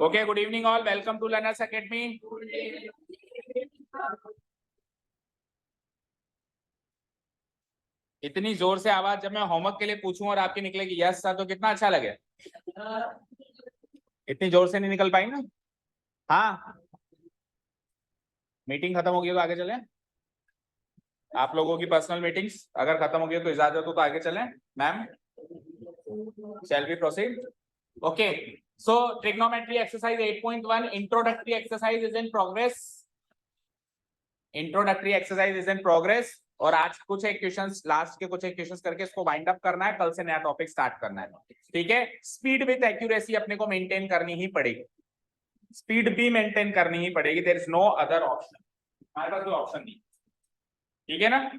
Okay, good evening all. Welcome to Learners Academy. इतनी जोर से आवाज जब मैं होमवर्क के लिए पूछूं और आपकी निकलेगी यस सर तो कितना अच्छा लगे। इतनी जोर से नहीं निकल पाई ना। हाँ, मीटिंग खत्म हो गई तो आगे चलें। आप लोगों की पर्सनल मीटिंग्स अगर खत्म हो गई तो इजाजत हो तो आगे चलें। Ma'am, shall we proceed? Okay, so trigonometry exercise 8.1 introductory exercise is in progress. Introductory exercise is in progress और आज कुछ एक क्वेश्चंस लास्ट के कुछ एक क्वेश्चंस करके इसको वाइंड अप करना है। कल से नया टॉपिक स्टार्ट करना है। ठीक है, स्पीड विद एक्यूरेसी अपने को मेंटेन करनी ही पड़ेगी। स्पीड भी मेंटेन करनी ही पड़ेगी। There is no other option. हमारे पास कोई ऑप्शन नहीं। ठीक है ना।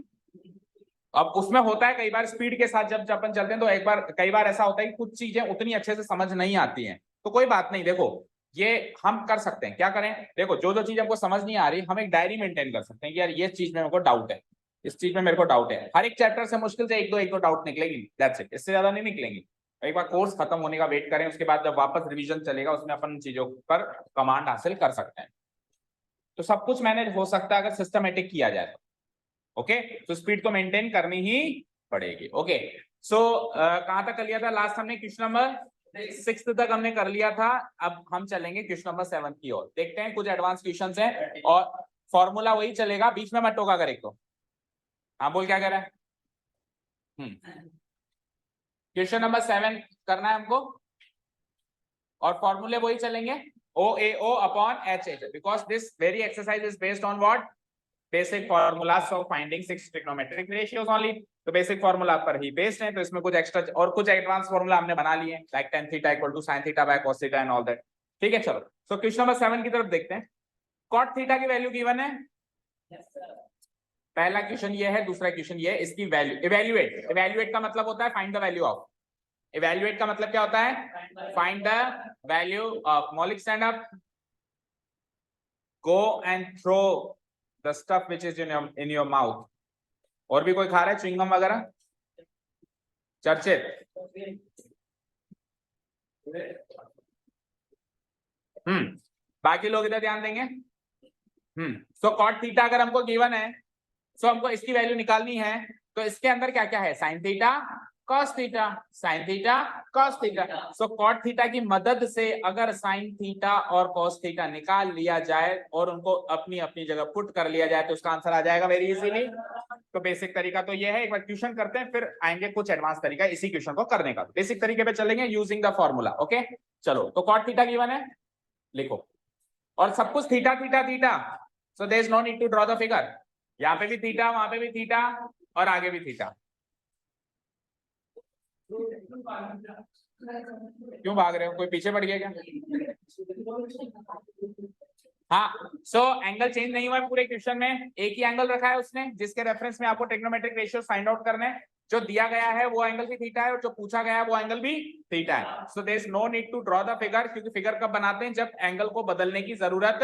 अब उसमें होता है कई बार स्पीड के साथ जब अपन चलते हैं तो कई बार ऐसा होता है कि कुछ चीजें उतनी अच्छे से समझ नहीं आती हैं। तो कोई बात नहीं, देखो ये हम कर सकते हैं। क्या करें, देखो जो जो चीज हमको समझ नहीं आ रही हम एक डायरी मेंटेन कर सकते हैं कि यार ये चीज में मेरे को डाउट है, इस चीज में मेरे को डाउट है। हर एक चैप्टर से मुश्किल से एक दो डाउट निकलेंगे, दैट्स इट, इससे ज्यादा नहीं निकलेंगे। एक बार कोर्स खत्म होने का वेट करें, उसके बाद जब वापस रिवीजन चलेगा उसमें अपन चीजों पर कमांड हासिल कर सकते हैं। तो सब कुछ मैनेज हो सकता है अगर सिस्टमेटिक किया जाए। ओके, तो स्पीड को मेंटेन करनी ही पड़ेगी। ओके, सो कहां तक कर लिया था लास्ट हमने? क्वेश्चन नंबर 6 तक हमने कर लिया था। अब हम चलेंगे क्वेश्चन नंबर 7 की ओर। देखते हैं, कुछ एडवांस क्वेश्चंस हैं और फॉर्मूला वही चलेगा, बीच में मत टोका कर एक तो। हाँ बोल, क्या कह रहा है? क्वेश्चन नंबर 7 करना है हमको और फॉर्मूले वही चलेंगे, OAO upon HH, because this very exercise is based on what? Basic formulas of finding 6 trigonometric ratios only. तो बेसिक फॉर्मूला पर ही बेस्ड है, तो इसमें कुछ एक्स्ट्रा और कुछ एडवांस फॉर्मूला हमने बना लिए, like tan theta equal to sin theta by cos theta and all that. ठीक है, चलो सो क्वेश्चन नंबर 7 की तरफ देखते हैं। cot थीटा की वैल्यू गिवन है। पहला क्वेश्चन ये है, दूसरा क्वेश्चन ये है, इसकी वैल्यू इवैल्यूएट। इवैल्यूएट का मतलब होता है find the value of. Evaluate का मतलब क्या होता है? Find the value of. Maulik stand up, go and throw the stuff which is in your mouth. और भी कोई खा रहा है च्युइंगम वगैरह? चर्चित। बाकी लोग इधर ध्यान देंगे। सो कॉट थीटा अगर हमको गिवन है, सो हमको इसकी वैल्यू निकालनी है। तो इसके अंदर क्या क्या है? Sine theta, cos theta, sine theta, cos theta. So cot theta की मदद से अगर साइन थीटा और कॉस थीटा निकाल लिया जाए और उनको अपनी अपनी जगह पुट कर लिया जाए तो उसका आंसर आ जाएगा वेरी इजीली। तो बेसिक तरीका तो ये है। एक बार क्वेश्चन करते हैं, फिर आएंगे कुछ एडवांस तरीका इसी क्वेश्चन को करने का। बेसिक तरीके पे चलेंगे यूजिंग द फॉर्मूला। ओके, चलो तो कॉट थीटा गिवन है, लिखो। और सब कुछ theta theta theta, so there is no need to draw the figure. यहाँ पे भी थीटा, वहां पे भी थीटा और आगे भी थीटा। क्यों भाग रहे हो? कोई पीछे पड़ गया क्या? हाँ, सो एंगल चेंज नहीं हुआ है पूरे क्वेश्चन में, एक ही एंगल रखा है उसने जिसके रेफरेंस में आपको ट्रिग्नोमेट्रिक रेशियोज फाइंड आउट करने हैं। जो दिया गया है वो एंगल भी थीटा है और जो पूछा गया है वो एंगल भी थीटा है। So there is no need to draw the figure, क्योंकि फिगर कब बनाते हैं? जब एंगल को बदलने की जरूरत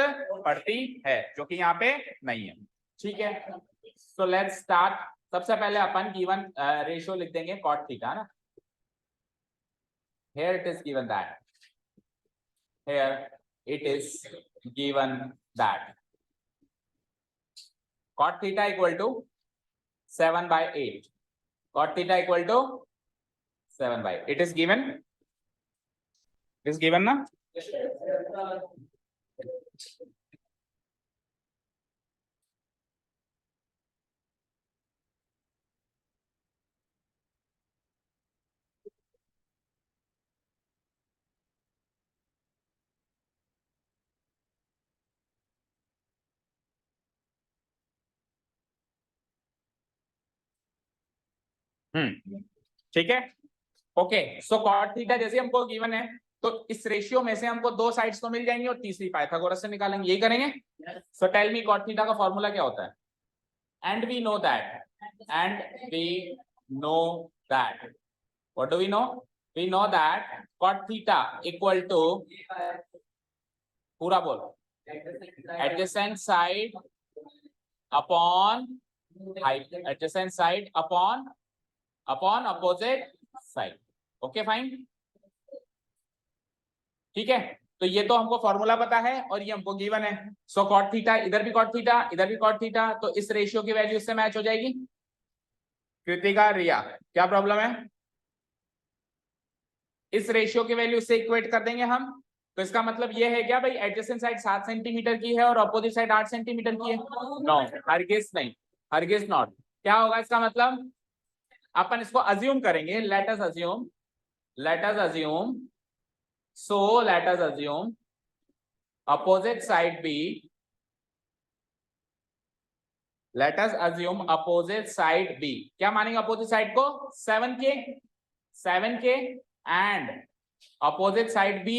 पड़ती है, जो कि यहाँ पे नहीं है। ठीक है, सो लेट्स स्टार्ट। सबसे पहले अपन गिवन रेशियो लिख देंगे कॉट थीटा ना। Here it is given that. Here it is given that. Cot theta equal to 7/8. Cot theta equal to 7/8. It is given. It is given na? ठीक है। Okay, सो cot theta जैसे हमको given है तो इस ratio में से हमको दो साइड्स तो मिल जाएंगी और तीसरी पाइथागोरस से निकालेंगे, यही करेंगे। So tell me cot theta का फॉर्मूला क्या होता है? And we know that, and we know that, what do we know? We know that cot theta equal to, पूरा बोलो, adjacent side upon height, adjacent side upon opposite side. Okay fine, ठीक है। तो ये तो हमको फॉर्मूला पता है और ये हमको गिवन है। सो कॉट थीटा, इधर भी कॉट थीटा, इधर भी कॉट थीटा, तो इस रेशियो की वैल्यू इससे मैच हो जाएगी। कृतिका, रिया, क्या प्रॉब्लम है? इस रेशियो की वैल्यू से इक्वेट कर देंगे हम। तो इसका मतलब ये है क्या भाई, एडजेसेंट साइड 7 सेंटीमीटर की है और अपोजिट साइड 8 सेंटीमीटर की है? नो, हरगिज नहीं, हरगिज नॉट। क्या होगा इसका मतलब? अपन इसको अज्यूम करेंगे, let us assume, so let us assume opposite side B, let us assume opposite side B, क्या मानेंगे opposite side को? 7K and opposite side B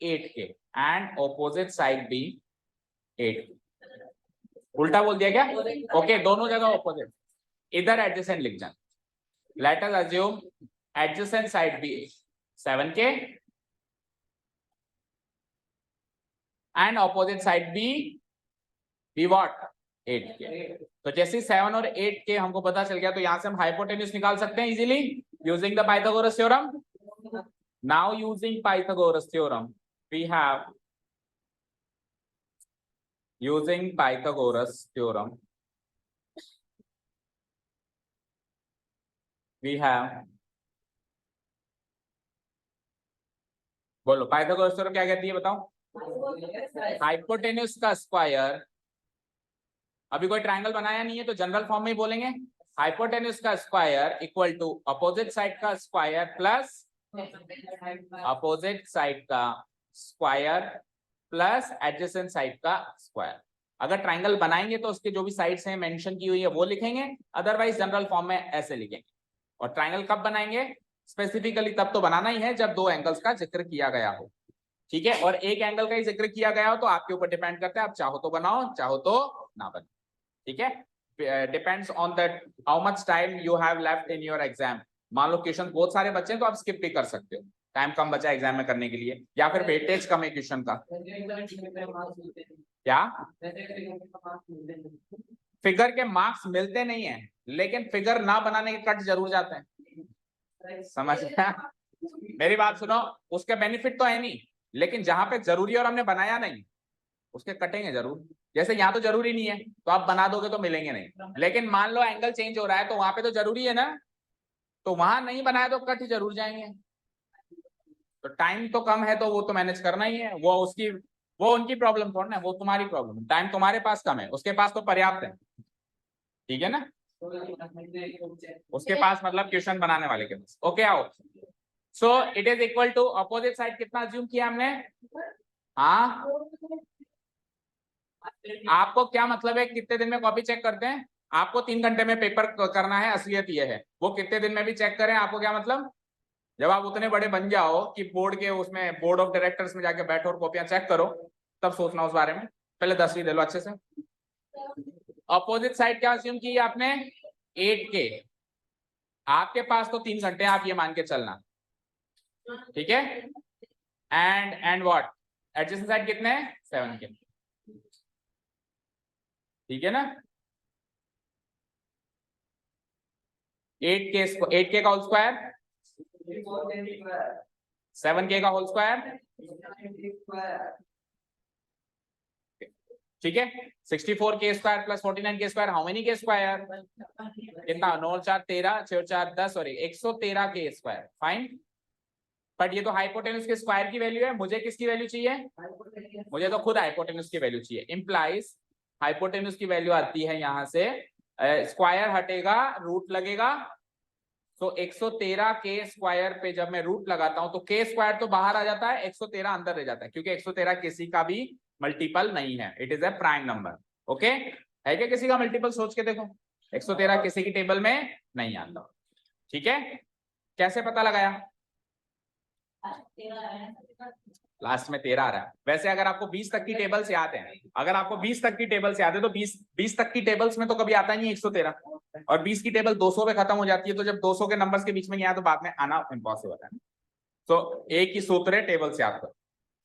8K and opposite side B 8K। उल्टा बोल दिया क्या? ओके, दोनों जगह opposite, इधर adjacent लिख जाए। let us assume adjacent side B 7K and opposite side B what? 8K। तो जैसे 7 और 8K हमको पता चल गया, तो यहां से हम हाइपोटेन्यूज निकाल सकते हैं easily using the Pythagoras theorem. Now using Pythagoras theorem we have, using Pythagoras theorem we have, बोलो पाइथागोरस थ्योरम क्या कहती है बताओ? हाइपोटेन्यूज का स्क्वायर, अभी कोई ट्रायंगल बनाया नहीं है तो जनरल फॉर्म में ही बोलेंगे, हाइपोटेन्यूज का square equal to opposite side का स्क्वायर प्लस अपोजिट साइड का स्क्वायर प्लस एडजेसेंट साइड का स्क्वायर। अगर ट्रायंगल बनाएंगे तो उसके जो भी साइड्स हैं मेंशन की हुई है वो लिखेंगे, अदरवाइज जनरल फॉर्म में ऐसे लिखेंगे। और ट्रायंगल कब बनाएंगे? स्पेसिफिकली तब तो बनाना ही है जब दो एंगल्स का जिक्र किया गया हो, ठीक है? और एक एंगल का ही जिक्र किया गया हो तो आपके ऊपर डिपेंड करता है, आप चाहो तो बनाओ, चाहो तो ना बनाओ, ठीक है? Depends on that how much time you have left in your exam. मान लो क्वेश्चन बहुत सारे बच्चे हैं तो आप स्किप भी कर सकते हो, टाइम कम बचा एग्जाम में करने के लिए, या फिर वेटेज कम है क्वेश्चन का। क्या? फिगर के मार्क्स मिलते नहीं है, लेकिन फिगर ना बनाने के कट जरूर जाते हैं, समझ गया? मेरी बात सुनो, उसके बेनिफिट तो है नहीं, लेकिन जहां पे जरूरी और हमने बनाया नहीं उसके कटेंगे जरूर। जैसे यहाँ तो जरूरी नहीं है तो आप बना दोगे तो मिलेंगे नहीं, लेकिन मान लो एंगल चेंज हो रहा है तो वहां पे तो जरूरी है ना, तो वहां नहीं बनाया तो कट जरूर जाएंगे। तो टाइम तो कम है तो वो तो मैनेज करना ही है, वो उनकी प्रॉब्लम थोड़ा ना, वो तुम्हारी प्रॉब्लम। टाइम तुम्हारे पास कम है, उसके पास तो पर्याप्त है, ठीक है ना? उसके पास मतलब क्वेश्चन बनाने वाले के पास। ओके आओ, so it is equal to opposite side कितना अज्यूम किया हमने? हाँ, आपको क्या मतलब है कितने दिन में कॉपी चेक करते हैं? आपको 3 घंटे में पेपर करना है, असलियत ये है। वो कितने दिन में भी चेक करें आपको क्या मतलब? जब आप उतने बड़े बन जाओ कि बोर्ड के उसमें बोर्ड ऑफ डायरेक्टर्स में जाके बैठो और कॉपियां चेक करो, तब सोचना उस बारे में। पहले 10वीं ले लो अच्छे से। अपोजिट साइड क्या अज्यूम की आपने? 8K। आपके पास तो 3 घंटे, आप ये मान के चलना, ठीक है? एंड व्हाट, एडजेसेंट साइड कितने हैं? 7K, ठीक है ना? 8K का होल स्क्वायर, 7K का होल स्क्वायर, ठीक है? 64K square plus 49K square, how many के स्क्वायर? कितना? 9 और 4 13, 6 और 4 10, sorry 113K square. Fine, but ये तो हाइपोटेन्यूज के स्क्वायर की वैल्यू है, मुझे किसकी वैल्यू चाहिए? मुझे तो खुद हाइपोटेन्यूज की वैल्यू चाहिए। इंप्लाइज हाइपोटेन्यूज की वैल्यू आती है यहां से, स्क्वायर हटेगा रूट लगेगा, तो 113K स्क्वायर पे जब मैं रूट लगाता हूं तो K स्क्वायर तो बाहर आ जाता है, 113 अंदर रह जाता है, क्योंकि 113 किसी का भी मल्टीपल नहीं है, it is a prime number. Okay, है क्या किसी का मल्टीपल? सोच के देखो, 113 किसी की टेबल में नहीं आता, ठीक है? कैसे पता लगाया? लास्ट में 13 आ रहा है। वैसे अगर आपको 20 तक की टेबल्स याद है, अगर आपको 20 तक की टेबल्स याद है तो 20 तक की टेबल्स में तो कभी आता नहीं 113, और 20 की टेबल 200 पे खत्म हो जाती है, तो जब 200 के नंबर्स के बीच में नहीं आया तो बाद में आना इम्पॉसिबल है। तो एक ही सूत्र है, टेबल्स याद करो,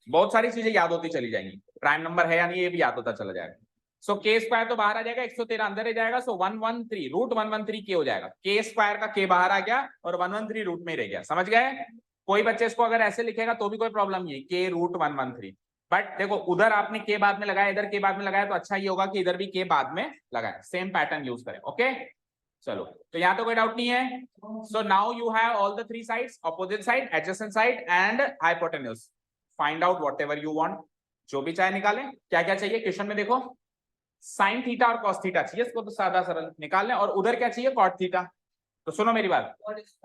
बहुत सारी चीजें याद होती चली जाएंगी, प्राइम नंबर है या नहीं ये भी याद होता चला जाएगा। सो K स्क्वायर तो बाहर आ जाएगा, 113 अंदर रह जाएगा, सो 113 रूट 113K हो जाएगा। K स्क्वायर का K बाहर आ गया और 113 रूट में रह गया, समझ गए? कोई बच्चे इसको अगर ऐसे लिखेगा तो भी कोई प्रॉब्लम नहीं है, K रूट 113, बट देखो उधर आपने के बाद में लगाया, इधर के बाद में लगाया, तो अच्छा ये होगा कि इधर भी के बाद में लगाए, सेम पैटर्न यूज करें। ओके चलो, तो यहाँ तो कोई डाउट नहीं है। So now you have all the three sides, opposite side, adjacent side and hypotenuse. Find out whatever you want, जो भी चाहे निकालें। क्या क्या चाहिए क्वेश्चन में देखो, साइन थीटा और कॉस थीटा चाहिए, इसको तो सादा सरल निकाल लें। और उधर क्या चाहिए, कॉट थीटा। तो सुनो मेरी बात,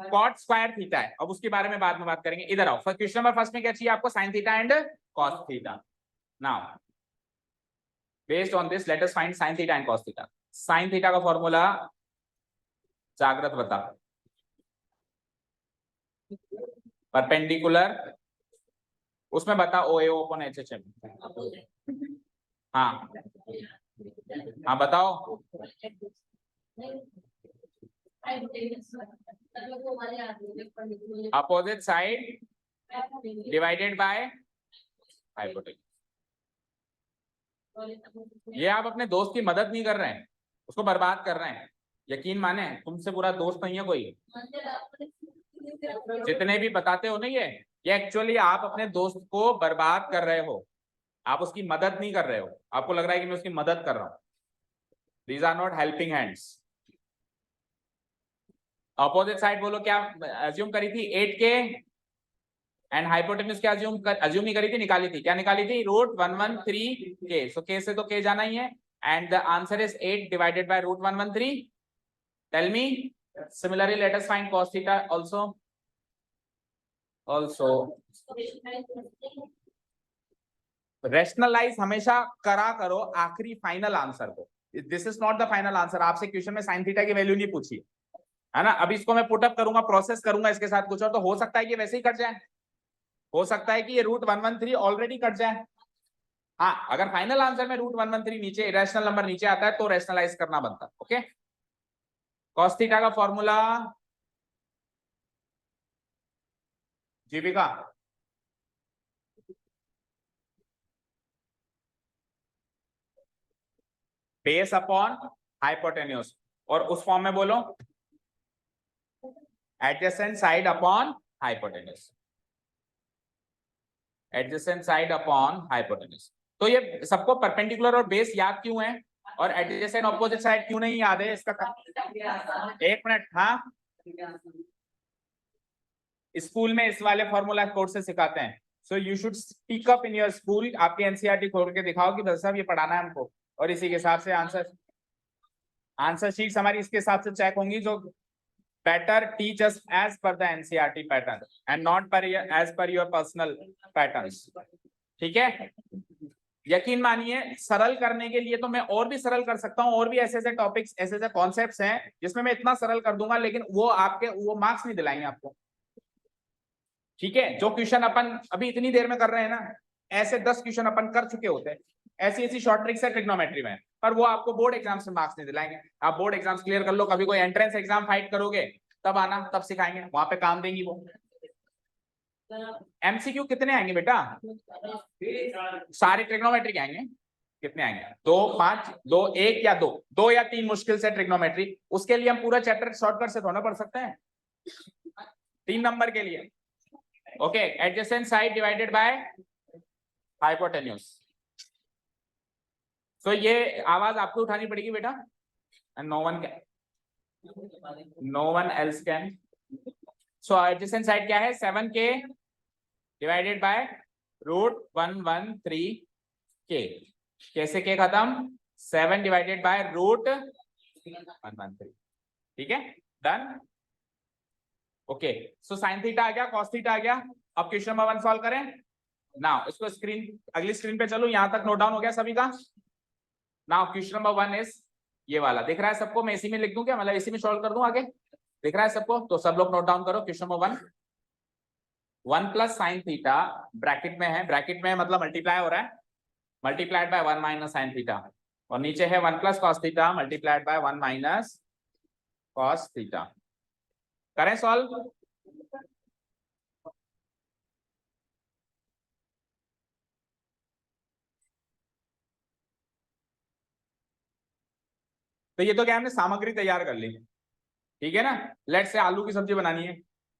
कॉट स्क्वायर थीटा है, अब उसके बारे में बाद में बात करेंगे। इधर आओ, क्वेश्चन नंबर फर्स्ट में क्या चाहिए आपको, sine theta and cos theta. Now based on this let us find sine theta and cos theta. Sine theta का फॉर्मूला जागृत बता, परपेंडिकुलर, उसमें बता ओ ए ओपन एच एच एम। हाँ हाँ बताओ। Opposite side divided by hypotenuse. ये आप अपने दोस्त की मदद नहीं कर रहे हैं, उसको बर्बाद कर रहे हैं। यकीन माने तुमसे बुरा दोस्त नहीं है कोई, जितने भी बताते हो ना ये एक्चुअली आप अपने दोस्त को बर्बाद कर रहे हो, आप उसकी मदद नहीं कर रहे हो। आपको लग रहा है कि मैं उसकी मदद कर रहा हूं, these are not helping hands. Opposite side बोलो क्या अज्यूम करी थी, 8k एंड हाइपोटेन्यूज क्या अज्यूम नहीं करी थी, निकाली थी। क्या निकाली थी, √113k। सो k से तो k जाना ही है, and the answer is 8 divided by √113। Tell me similarly let us find cos theta also rationalise हमेशा करा करो आखिरी फाइनल आंसर को। This is not the final answer. आपसे क्वेश्चन में साइन थीटा की वैल्यू नहीं पूछी है ना, अभी इसको मैं पुटअप करूंगा, प्रोसेस करूंगा इसके साथ कुछ और, तो हो सकता है कि वैसे ही कट जाए, हो सकता है कि ये √113 ऑलरेडी कट जाए। हाँ अगर फाइनल आंसर में √113 नीचे इरेशनल नंबर नीचे आता है तो रेशनलाइज करना बनता है। ओके cos थीटा का फॉर्मूला जीविका, बेस अपॉन हाइपोटेन्यूज, और उस फॉर्म में बोलो adjacent side upon hypotenuse, adjacent side upon hypotenuse. तो ये सबको परपेंडिकुलर और बेस याद क्यों है और एडजेसेंट ऑपोजिट साइड क्यों नहीं याद है इसका? एक मिनट, हाँ स्कूल में इस वाले फॉर्मूला कोर्स से सिखाते हैं। So you should speak up in your school, आपके एनसीईआरटी खोल के दिखाओ कि साहब ये पढ़ाना है हमको, और इसी के हिसाब से आंसर शीट्स हमारी इसके हिसाब से चेक होंगी, जो better teach us as per the NCERT pattern and not as per your personal patterns। ठीक है, यकीन मानिए सरल करने के लिए तो मैं और भी सरल कर सकता हूं, और भी ऐसे ऐसे टॉपिक्स, ऐसे ऐसे कॉन्सेप्ट्स हैं जिसमें मैं इतना सरल कर दूंगा, लेकिन वो मार्क्स नहीं दिलाएंगे आपको। ठीक है, जो क्वेश्चन अपन अभी इतनी देर में कर रहे हैं ना, ऐसे 10 क्वेश्चन अपन कर चुके होते हैं, ऐसी ऐसी शॉर्ट ट्रिक्स है ट्रिग्नोमेट्री में, पर वो आपको बोर्ड एग्जाम से मार्क्स नहीं दिलाएंगे। आप बोर्ड एग्जाम्स क्लियर कर लो, कभी कोई एंट्रेंस एग्जाम फाइट करोगे तब आना, तब सिखाएंगे, वहां पे काम देंगी वो। एमसीक्यू कितने आएंगे बेटा? सारे ट्रिग्नोमेट्री के आएंगे। कितने आएंगे? 2, 5, 2, 1 या 2, 2 या 3 मुश्किल से ट्रिग्नोमेट्री। उसके लिए हम पूरा चैप्टर शॉर्टकट से थोड़ा पढ़ सकते हैं 3 नंबर के लिए। Okay adjacent side divided by hypotenuse. So ये आवाज आपको उठानी पड़ेगी बेटा, no one else can. So adjacent side क्या है, 7k डिवाइडेड बाय √113k। कैसे के खत्म, 7 डिवाइडेड बाय √113। ठीक है done. Okay so sine theta आ गया, कॉस थीटा आ गया। अब क्वेश्चन नंबर 1 सॉल्व करें। नाउ इसको अगली स्क्रीन पे चलो, यहां तक नोट डाउन हो गया सभी का? नाउ क्वेश्चन नंबर 1 इज ये वाला, दिख रहा है सबको? मैं इसी में लिख दूं क्या, मतलब इसी में सॉल्व कर दूं आगे? दिख रहा है सबको? तो सब लोग नोट डाउन करो। Question number 1 plus sine theta bracket में है, ब्रैकेट में मतलब मल्टीप्लाई हो रहा है, multiplied by 1 minus sine theta, और नीचे है 1 plus cos theta multiplied by 1 minus cos theta. करें सॉल्व। तो ये तो क्या हमने सामग्री तैयार कर ली, ठीक है ना। लेट से आलू की सब्जी बनानी है,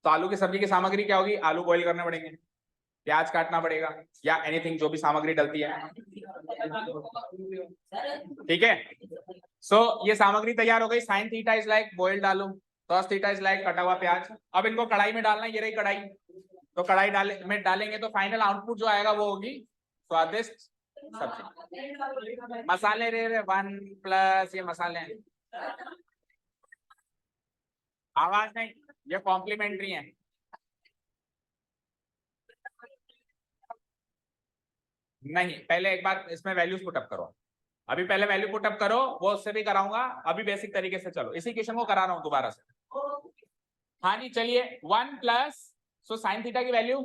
तो आलू की सब्जी की सामग्री क्या होगी, आलू बॉईल करने पड़ेंगे, प्याज काटना पड़ेगा या एनीथिंग जो भी सामग्री डलती है, ठीक है। सो ये सामग्री तैयार हो गई। Sine theta is like boiled आलू, cos थीटा इज लाइक कटा हुआ प्याज। अब इनको कढ़ाई में डालना है, ये रही कढ़ाई, तो कढ़ाई में डालेंगे तो फाइनल आउटपुट जो आएगा वो होगी स्वादिष्ट सब्जी। मसाले रे 1 प्लस ये मसाले, आवाज नहीं, ये कॉम्प्लीमेंट्री है। नहीं, पहले एक बार इसमें वैल्यूज पुटअप करो, अभी पहले वैल्यू पुटअप करो, वो उससे भी कराऊंगा, अभी बेसिक तरीके से चलो इसी क्वेश्चन को करा रहा हूं दोबारा से। हाँ जी चलिए, 1 प्लस, सो साइन थीटा की वैल्यू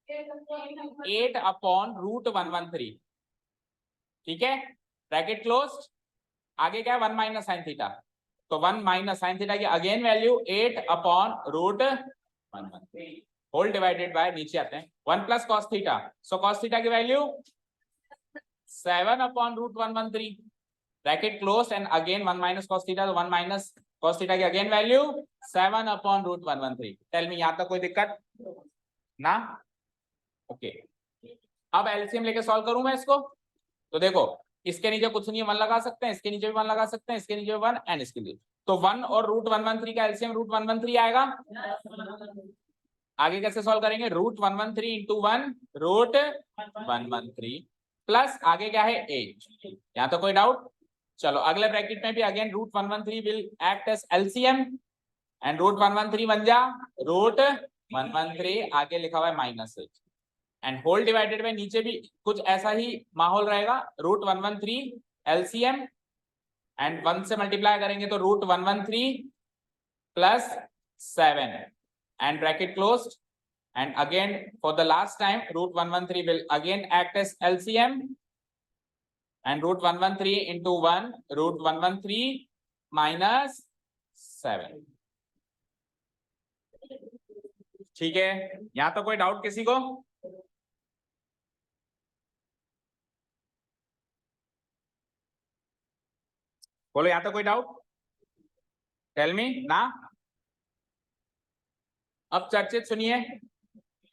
8 अपॉन रूट 113, ठीक है, ब्रैकेट क्लोज्ड। आगे क्या है, 1 माइनस साइन थीटा, तो 1 माइनस साइन थीटा की again value 8 upon root 113 whole divided by, नीचे आते हैं 1 plus cos theta, so cos theta की value 7 upon root 113 bracket close and again 1 minus cos theta, तो 1 माइनस cos थीटा की again value 7 upon root 113। Tell me, यहां तक कोई दिक्कत ना? ओके, अब एलसीएम लेके सॉल्व करूं मैं इसको, तो देखो इसके नीचे कुछ नहीं है, 1 लगा सकते हैं, इसके नीचे भी 1 लगा सकते हैं, इसके नीचे भी 1 एंड इसके लिए, तो 1 और रूट 113 का एलसीएम रूट 113 आएगा। आगे कैसे सॉल्व करेंगे, रूट 113 इंटू 1 रूट 113 प्लस आगे क्या है 8, यहां तो कोई डाउट? चलो अगले ब्रैकेट में भी again root 113 will act as LCM and root 113 बन जा रूट 113, आगे लिखा हुआ है -8 एंड होल डिवाइडेड में नीचे भी कुछ ऐसा ही माहौल रहेगा, रूट 113 एलसीएम एंड 1 से मल्टीप्लाई करेंगे तो root 113 plus 7 and bracket closed and again for the last time root 113 will again act as LCM and root 113 into 1 root 113 minus 7, ठीक है। यहां तो कोई डाउट किसी को? बोलो, यहां तो कोई डाउट? टेल मी ना। अब चर्चित सुनिए,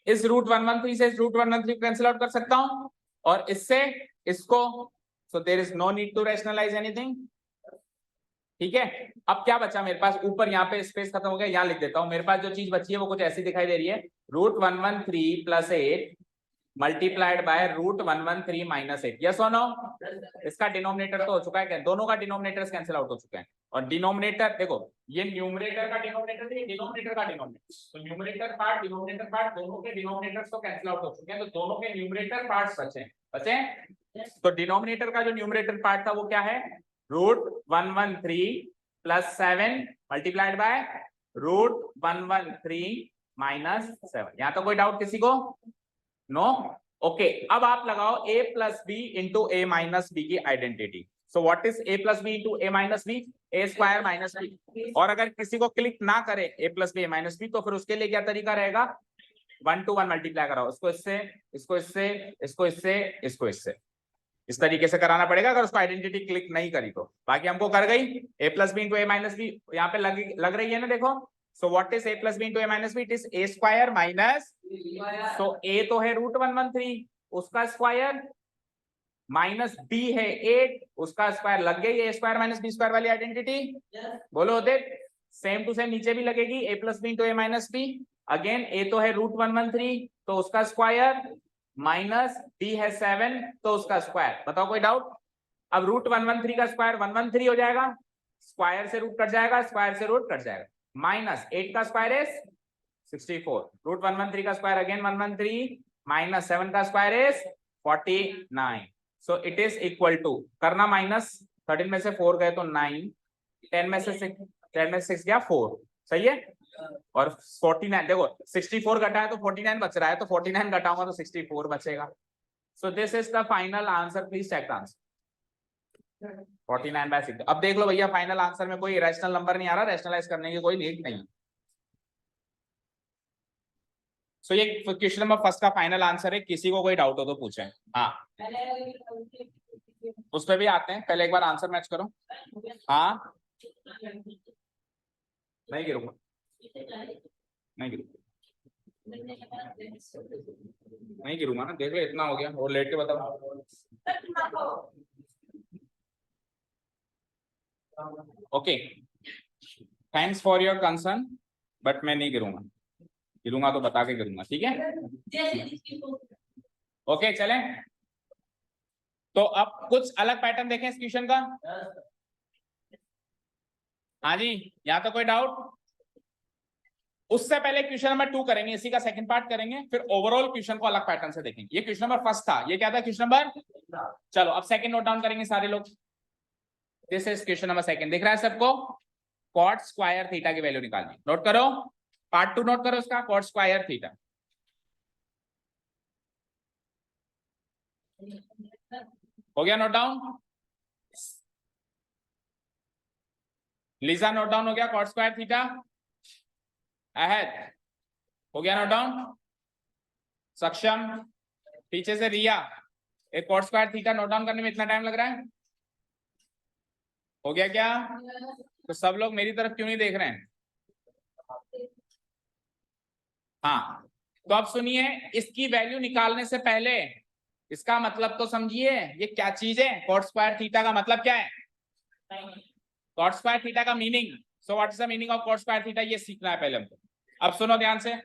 इस रूट 113 से इस रूट 113 कैंसिल आउट कर सकता हूं और इससे इसको, so there is no need to rationalise anything, ठीक है। अब क्या बचा मेरे पास, ऊपर यहाँ पे स्पेस खत्म हो गया, यहाँ लिख देता हूं, मेरे पास जो चीज बची है वो कुछ ऐसी दिखाई दे रही है, root 113 plus 8 multiplied by root 113 minus 8, yes और नो? इसका डिनोमिनेटर तो हो चुका है, क्या दोनों का डिनोमिनेटर कैंसिल आउट हो चुके हैं, और डिनोमिनेटर देखो, ये न्यूमरेटर का डिनोमिनेटर है, डिनोमिनेटर का डिनोमिनेटर, तो न्यूमरेटर पार्ट डिनोमिनेटर पार्ट दोनों के डिनोमिनेटर्स तो कैंसिल आउट हो चुके हैं, तो दोनों के न्यूमरेटर पार्ट्स बचे। तो डिनोमिनेटर का जो न्यूमरेटर पार्ट था वो क्या है, root 113 plus 7 multiplied by root 113 minus 7, यहां तो कोई डाउट किसी को? No, okay. अब आप लगाओ a plus B into A minus B की identity, so what is a plus B into A minus B, A square minus B, और अगर किसी को क्लिक ना करे a plus B A minus B, तो फिर उसके लिए क्या तरीका रहेगा, 1 to 1 मल्टीप्लाई कराओ, इसको इससे, इसको इससे, इसको इससे, इसको इससे, इस तरीके से कराना पड़ेगा अगर उसको आइडेंटिटी क्लिक नहीं करी तो। बाकी हमको कर गई, a plus B into A minus B यहाँ पे लग रही है ना, देखो, so what is a plus B into A minus B, it is a square minus, so a तो है रूट 113 उसका स्क्वायर, माइनस b है 8 उसका स्क्वायर, लग गई a square minus B square वाली आइडेंटिटी, बोलो देख, सेम टू सेम नीचे भी लगेगी, a plus B into A minus B, again a तो है रूट 113 तो उसका स्क्वायर, माइनस b है 7 तो उसका स्क्वायर, बताओ कोई डाउट? अब रूट 113 का स्क्वायर 113 हो जाएगा, स्क्वायर से रूट कट जाएगा, स्क्वायर से रूट कट जाएगा, माइनस 8 का स्क्वायर इज 64, रूट 113 का स्क्वायर अगेन 113 माइनस 7 का square is 49, so it is equal to, करना माइनस, 13 में से 4 गए तो 9, 10 में से 6 गया 4, सही है, और 49 देखो 64 घटा है तो 49 बच रहा है, तो 49 घटाऊंगा तो 64 बचेगा, so this is the final answer, please check the answer 49/6। अब देख लो भैया, फाइनल आंसर में कोई रैशनल नंबर नहीं आ रहा, रैशनलाइज करने की कोई नीड नहीं। सो ये क्वेश्चन नंबर फर्स्ट का फाइनल आंसर है, किसी को कोई डाउट हो तो पूछें। हाँ, उस पर भी आते हैं, पहले एक बार आंसर मैच करो। हाँ, नहीं गिरूंगा, नहीं गिरूंगा। नहीं गिरूंगा ना, देख ले इतना हो गया, और लेट के बताओ। Okay, thanks for your concern, but मैं नहीं गिरूंगा, गिरूंगा तो बता के गिरूंगा, ठीक है। ओके चलें, तो अब कुछ अलग पैटर्न देखें इस क्वेश्चन का। हाँ जी, यहाँ तो कोई डाउट? उससे पहले क्वेश्चन नंबर 2 करेंगे, इसी का सेकंड पार्ट करेंगे, फिर ओवरऑल क्वेश्चन को अलग पैटर्न से देखेंगे। ये क्वेश्चन नंबर फर्स्ट था, ये क्या था क्वेश्चन नंबर, चलो अब सेकंड नोट डाउन करेंगे सारे लोग। This is question number second, दिख रहा है सबको? कॉट स्क्वायर थीटा की वैल्यू निकालनी, नोट करो, पार्ट 2 नोट करो उसका, कॉट स्क्वायर थीटा। हो गया note down? Lisa note down हो गया, कॉट स्क्वायर थीटा? अहद हो गया नोट डाउन? सक्षम? पीछे से रिया, एक cot square theta note down करने में इतना टाइम लग रहा है? हो गया क्या? तो सब लोग मेरी तरफ क्यों नहीं देख रहे हैं? हाँ, तो अब सुनिए, इसकी वैल्यू निकालने से पहले इसका मतलब तो समझिए, ये क्या चीज है? कॉट स्क्वायर थीटा का मतलब क्या है? कॉट स्क्वायर थीटा का meaning, so what is the meaning of cot square theta, ये सीखना है पहले हमको। अब सुनो ध्यान से,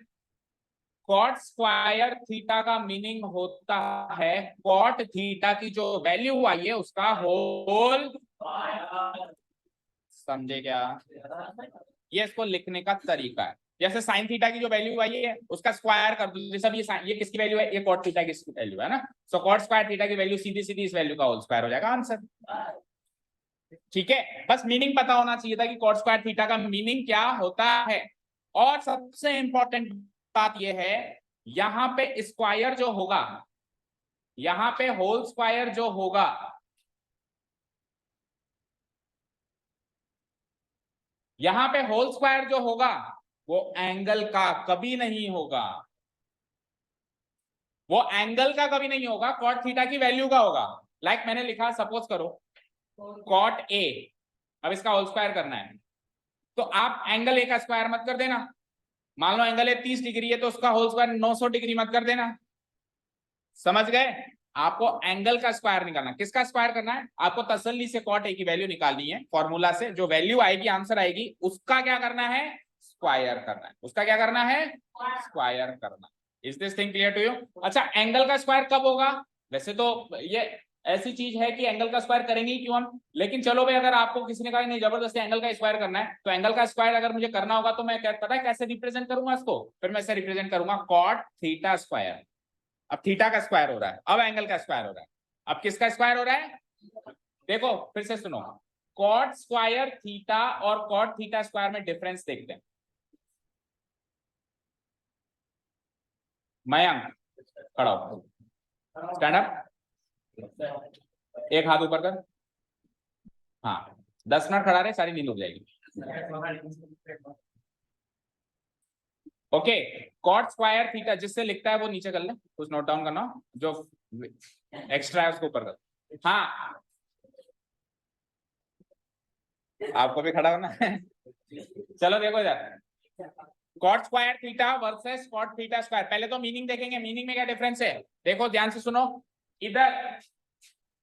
कॉट स्क्वायर थीटा का मीनिंग होता है कॉट थीटा की जो वैल्यू आई है उसका होल, समझे क्या? ये इसको लिखने का तरीका है। जैसे साइन थीटा की जो वैल्यू आई है उसका स्क्वायर कर दो, जैसे ये किसकी वैल्यू है? ये कॉट थीटा की वैल्यू है ना, सो कॉट स्क्वायर थीटा की वैल्यू सीधी सीधी इस वैल्यू का होल स्क्वायर हो जाएगा, आंसर। ठीक है, बस मीनिंग पता होना चाहिए था कि कॉट स्क्वायर थीटा का मीनिंग क्या होता है। और सबसे इंपॉर्टेंट बात यह है, यहां पे स्क्वायर जो होगा, यहां पे होल स्क्वायर जो होगा, यहां पे होल स्क्वायर जो होगा वो एंगल का कभी नहीं होगा, वो एंगल का कभी नहीं होगा, कॉट थीटा की वैल्यू का होगा। लाइक मैंने लिखा, सपोज करो कॉट ए, अब इसका होल स्क्वायर करना है, तो आप एंगल ए का स्क्वायर मत कर देना। मान लो एंगल ए 30 डिग्री है तो उसका होल स्क्वायर 900 डिग्री मत कर देना, समझ गए? आपको एंगल का स्क्वायर निकालना, किसका स्क्वायर करना है? आपको तसल्ली से कॉट ए की वैल्यू निकालनी है, फॉर्मूला से जो वैल्यू आएगी, आंसर आएगी, उसका क्या करना है? स्क्वायर करना है। उसका क्या करना है? स्क्वायर करना। Is this thing clear to you? अच्छा, एंगल का स्क्वायर कब होगा? वैसे तो ये ऐसी चीज है कि एंगल का स्क्वायर करेंगे ही क्यों हम, लेकिन चलो भाई, अगर आपको किसी ने कहा नहीं जबरदस्ती एंगल का स्क्वायर करना है, तो एंगल का स्क्वायर अगर मुझे करना होगा तो मैं पता है कैसे रिप्रेजेंट करूंगा इसको? फिर मैं इसे रिप्रेजेंट करूंगा कॉट थीटा स्क्वायर। अब थीटा का स्क्वायर हो रहा है, अब एंगल का स्क्वायर हो रहा है, अब किसका स्क्वायर हो रहा है? देखो फिर से सुनो, कॉट स्क्वायर थीटा और कॉट थीटा स्क्वायर में डिफरेंस देखते हैं। मयंक खड़ा हो, स्टैंड अप, एक हाथ ऊपर कर, हाँ 10 मिनट खड़ा रहे, सारी नींद उड़ जाएगी। ओके, कॉट स्क्वायर थीटा जिससे लिखता है वो नीचे कर ले, कुछ नोट डाउन करना जो एक्स्ट्रा है उसको ऊपर कर। हाँ, आपको भी खड़ा होना है। चलो देखो इधर, cot square theta versus cot theta square, पहले तो मीनिंग देखेंगे, मीनिंग में क्या डिफरेंस है। देखो ध्यान से सुनो, इधर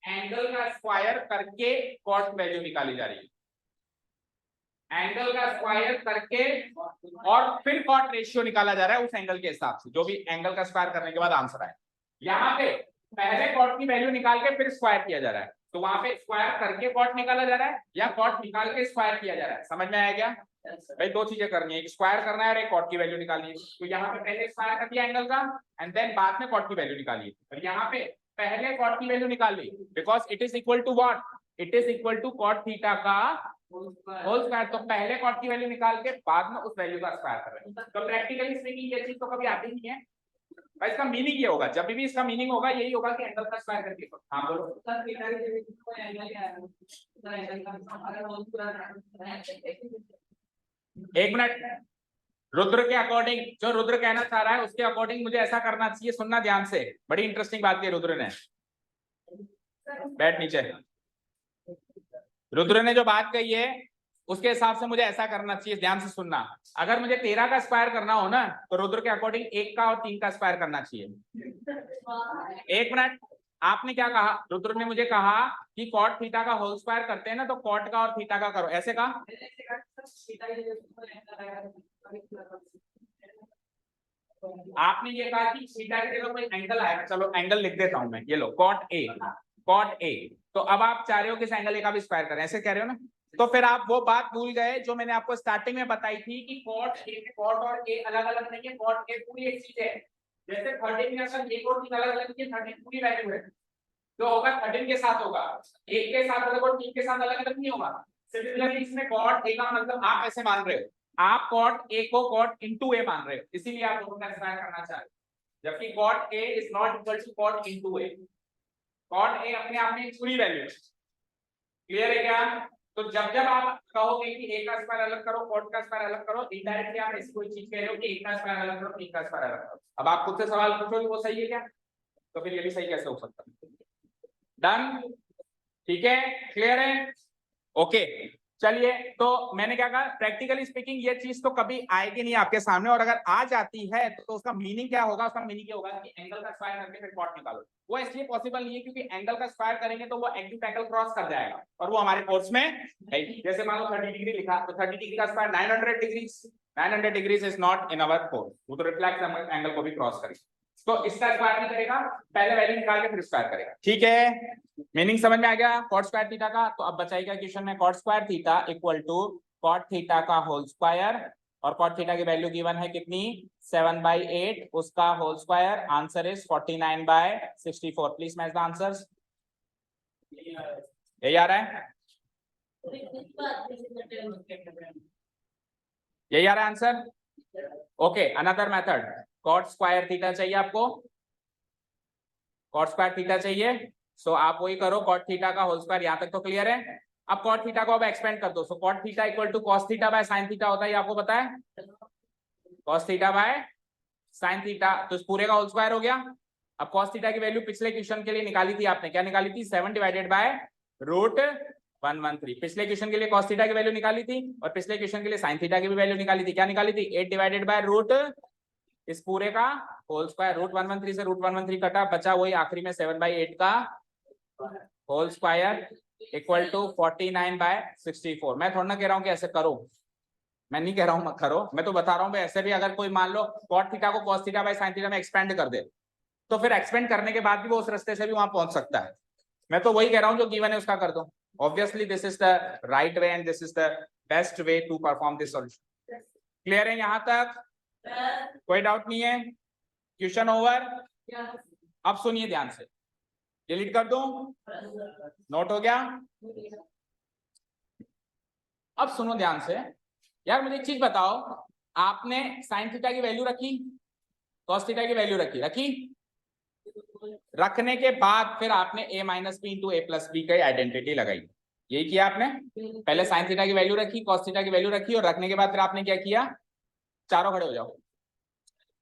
एंगल का स्क्वायर करके कॉट वैल्यू निकाली जा रही है, एंगल का स्क्वायर करके और फिर कॉट रेशियो निकाला जा रहा है उस एंगल के हिसाब से, जो भी एंगल का स्क्वायर करने के बाद आंसर आए। यहाँ पे पहले कॉट की वैल्यू निकाल के फिर स्क्वायर किया जा रहा है, तो वहां पे स्क्वायर करके कॉट निकाला जा रहा है या कॉट निकाल के स्क्वायर किया जा रहा है, समझ में आया क्या? भाई दो चीजें करनी है, एक स्क्वायर करना है और एक कॉट की वैल्यू निकालनी है। तो यहाँ पे पहले स्क्वायर कर दिया एंगल का एंड देन बाद में कॉट की वैल्यू निकाली, और यहाँ पे पहले कॉट की वैल्यू निकाल ली, because it is equal to what? It is equal to cot theta का होल स्क्वायर। तो पहले कॉट की वैल्यू निकाल के बाद में उस वैल्यू का स्क्वायर कर रहे हैं। तो प्रैक्टिकली स्पीकिंग ये चीज तो कभी आती नहीं है। भाई इसका मीनिंग ये होगा, जब भी इसका मीनिंग होगा यही होगा कि एंगल का स्क्वायर करके। हाँ बोलो। एक मिनट, रुद्र के अकॉर्डिंग, जो रुद्र कहना चाह रहा है उसके अकॉर्डिंग मुझे ऐसा करना चाहिए, सुनना ध्यान से, बड़ी इंटरेस्टिंग बात की रुद्र ने। बैठ नीचे। रुद्र ने जो बात कही है उसके हिसाब से मुझे ऐसा करना चाहिए, ध्यान से सुनना। अगर मुझे 13 का स्क्वायर करना हो ना, तो रुद्र के अकॉर्डिंग 1 का और 3 का स्क्वायर करना चाहिए। 1 मिनट, आपने क्या कहा? रुद्र ने मुझे कहा कि कॉट थीटा का होल स्क्वायर करते हैं ना, तो कॉट का और थीटा का करो, ऐसे कहा। आपने ये कहा कि थीटा की जगह कोई एंगल आएगा, चलो एंगल लिख देता हूं मैं, ये लो कॉट ए, कॉट ए। तो अब आप चाह रहे हो कि इस एंगल ए का भी स्क्वायर करें, ऐसे कह रहे हो ना? तो फिर आप वो बात भूल गए जो मैंने आपको स्टार्टिंग में बताई थी कि कॉट और ए अलग अलग नहीं है, कॉट ए पूरी एक चीज है। जैसे 13 में अगर एक और चीज अलग अलग नहीं है, 13 पूरी वैल्यू है, जो होगा 13 के साथ होगा, एक के साथ अलग और 3 के साथ अलग अलग नहीं होगा। सिमिलरली इसमें कॉट ए का मतलब आप ऐसे मान रहे हो, आप कॉट ए को कॉट इनटू ए मान रहे हो, इसीलिए आप दोनों का स्क्वायर करना चाह रहे हो, जबकि cot A is not equal to cot into A. Cot A अपने आप में एक पूरी वैल्यू है, क्लियर है क्या? तो जब जब आप कहोगे कि ए का स्क्वायर अलग करो, कॉट का स्क्वायर अलग करो, इनडायरेक्टली आप ऐसी कोई चीज कह रहे हो कि ए का स्क्वायर अलग करो, बी का स्क्वायर अलग करो। अब आप खुद से सवाल पूछो कि वो सही है क्या, तो फिर ये भी सही कैसे हो सकता है? डन, ठीक है, क्लियर है, ओके। चलिए, तो मैंने क्या कहा, प्रैक्टिकली स्पीकिंग ये चीज तो कभी आएगी नहीं आपके सामने, और अगर आ जाती है तो उसका मीनिंग क्या होगा? उसका मीनिंग ये होगा कि एंगल का स्क्वायर करके फिर कॉट निकालो। वो इसलिए पॉसिबल नहीं है क्योंकि एंगल का स्क्वायर करेंगे तो वो एक्यूट एंगल क्रॉस कर जाएगा, और वो हमारे कोर्स में है। जैसे मान लो 30 डिग्री लिखा, तो 30 डिग्री का square 900 degree, 900 degrees is not in our course, वो तो रिफ्लेक्स एंगल को भी क्रॉस करेगा। तो इसका स्क्वायर नहीं करेगा, पहले वैल्यू निकाल के फिर स्क्वायर करेगा, ठीक है? मीनिंग समझ में आ गया कॉट स्क्वायर थीटा का? तो अब बचाएगा क्वेश्चन में cot square theta equal to cot theta का होल स्क्वायर, और कॉट थीटा की वैल्यू गिवन है कितनी? 7/8, उसका whole square. Answer is 49/64। Please match the answers. यही आ रहा है, यही आ रहा है answer? Okay, another method, cot square theta चाहिए आपको, कॉट स्क्वायर थीटा चाहिए, सो आप वही करो, कॉट थीटा का होल स्क्वायर। यहां तक तो क्लियर है? अब कॉट थीटा को अब एक्सपेंड कर दो, so cot theta equal to cos theta by sine theta होता है, ये आपको पता है, cos theta by sine theta, तो इस पूरे का होल स्क्वायर हो गया। अब कॉस थीटा की वैल्यू पिछले क्वेश्चन के लिए निकाली थी आपने, क्या निकाली थी? 7/√113। पिछले क्वेश्चन के लिए कॉस थीटा की वैल्यू निकाली थी, और पिछले क्वेश्चन के लिए साइन थीटा की भी वैल्यू निकाली थी, क्या निकाली थी? 8/√, इस पूरे का होल स्क्वायर। √113 से √113 कटा, बचा वही आखिरी में 7/8 का होल स्क्वायर इक्वल टू 49/64। मैं थोड़ा ना कह रहा हूं कि ऐसे करो, मैं नहीं कह रहा हूं मत करो, मैं तो बता रहा हूं भाई, ऐसे भी अगर कोई मान लो कॉट थीटा को cos theta by sine theta में एक्सपेंड कर दे, तो फिर एक्सपेंड करने के बाद भी वो उस रास्ते से भी वहां पहुंच सकता है। मैं तो वही कह रहा हूं जो गिवन है उसका कर दो। Obviously this is the right way and this is the best way to perform this solution. Clear है यहां तक? कोई डाउट नहीं है? Question over? अब सुनिए ध्यान से, डिलीट कर दूं? नोट हो गया? अब सुनो ध्यान से, यार मुझे एक चीज बताओ, आपने साइन थीटा की वैल्यू रखी, कॉस थीटा की वैल्यू रखी, रखने के बाद फिर आपने a minus b into a plus b की आइडेंटिटी लगाई, यही किया आपने? पहले साइन थीटा की वैल्यू रखी, कॉस थीटा की वैल्यू रखी, और रखने के बाद फिर आपने क्या किया? चारों खड़े हो जाओ,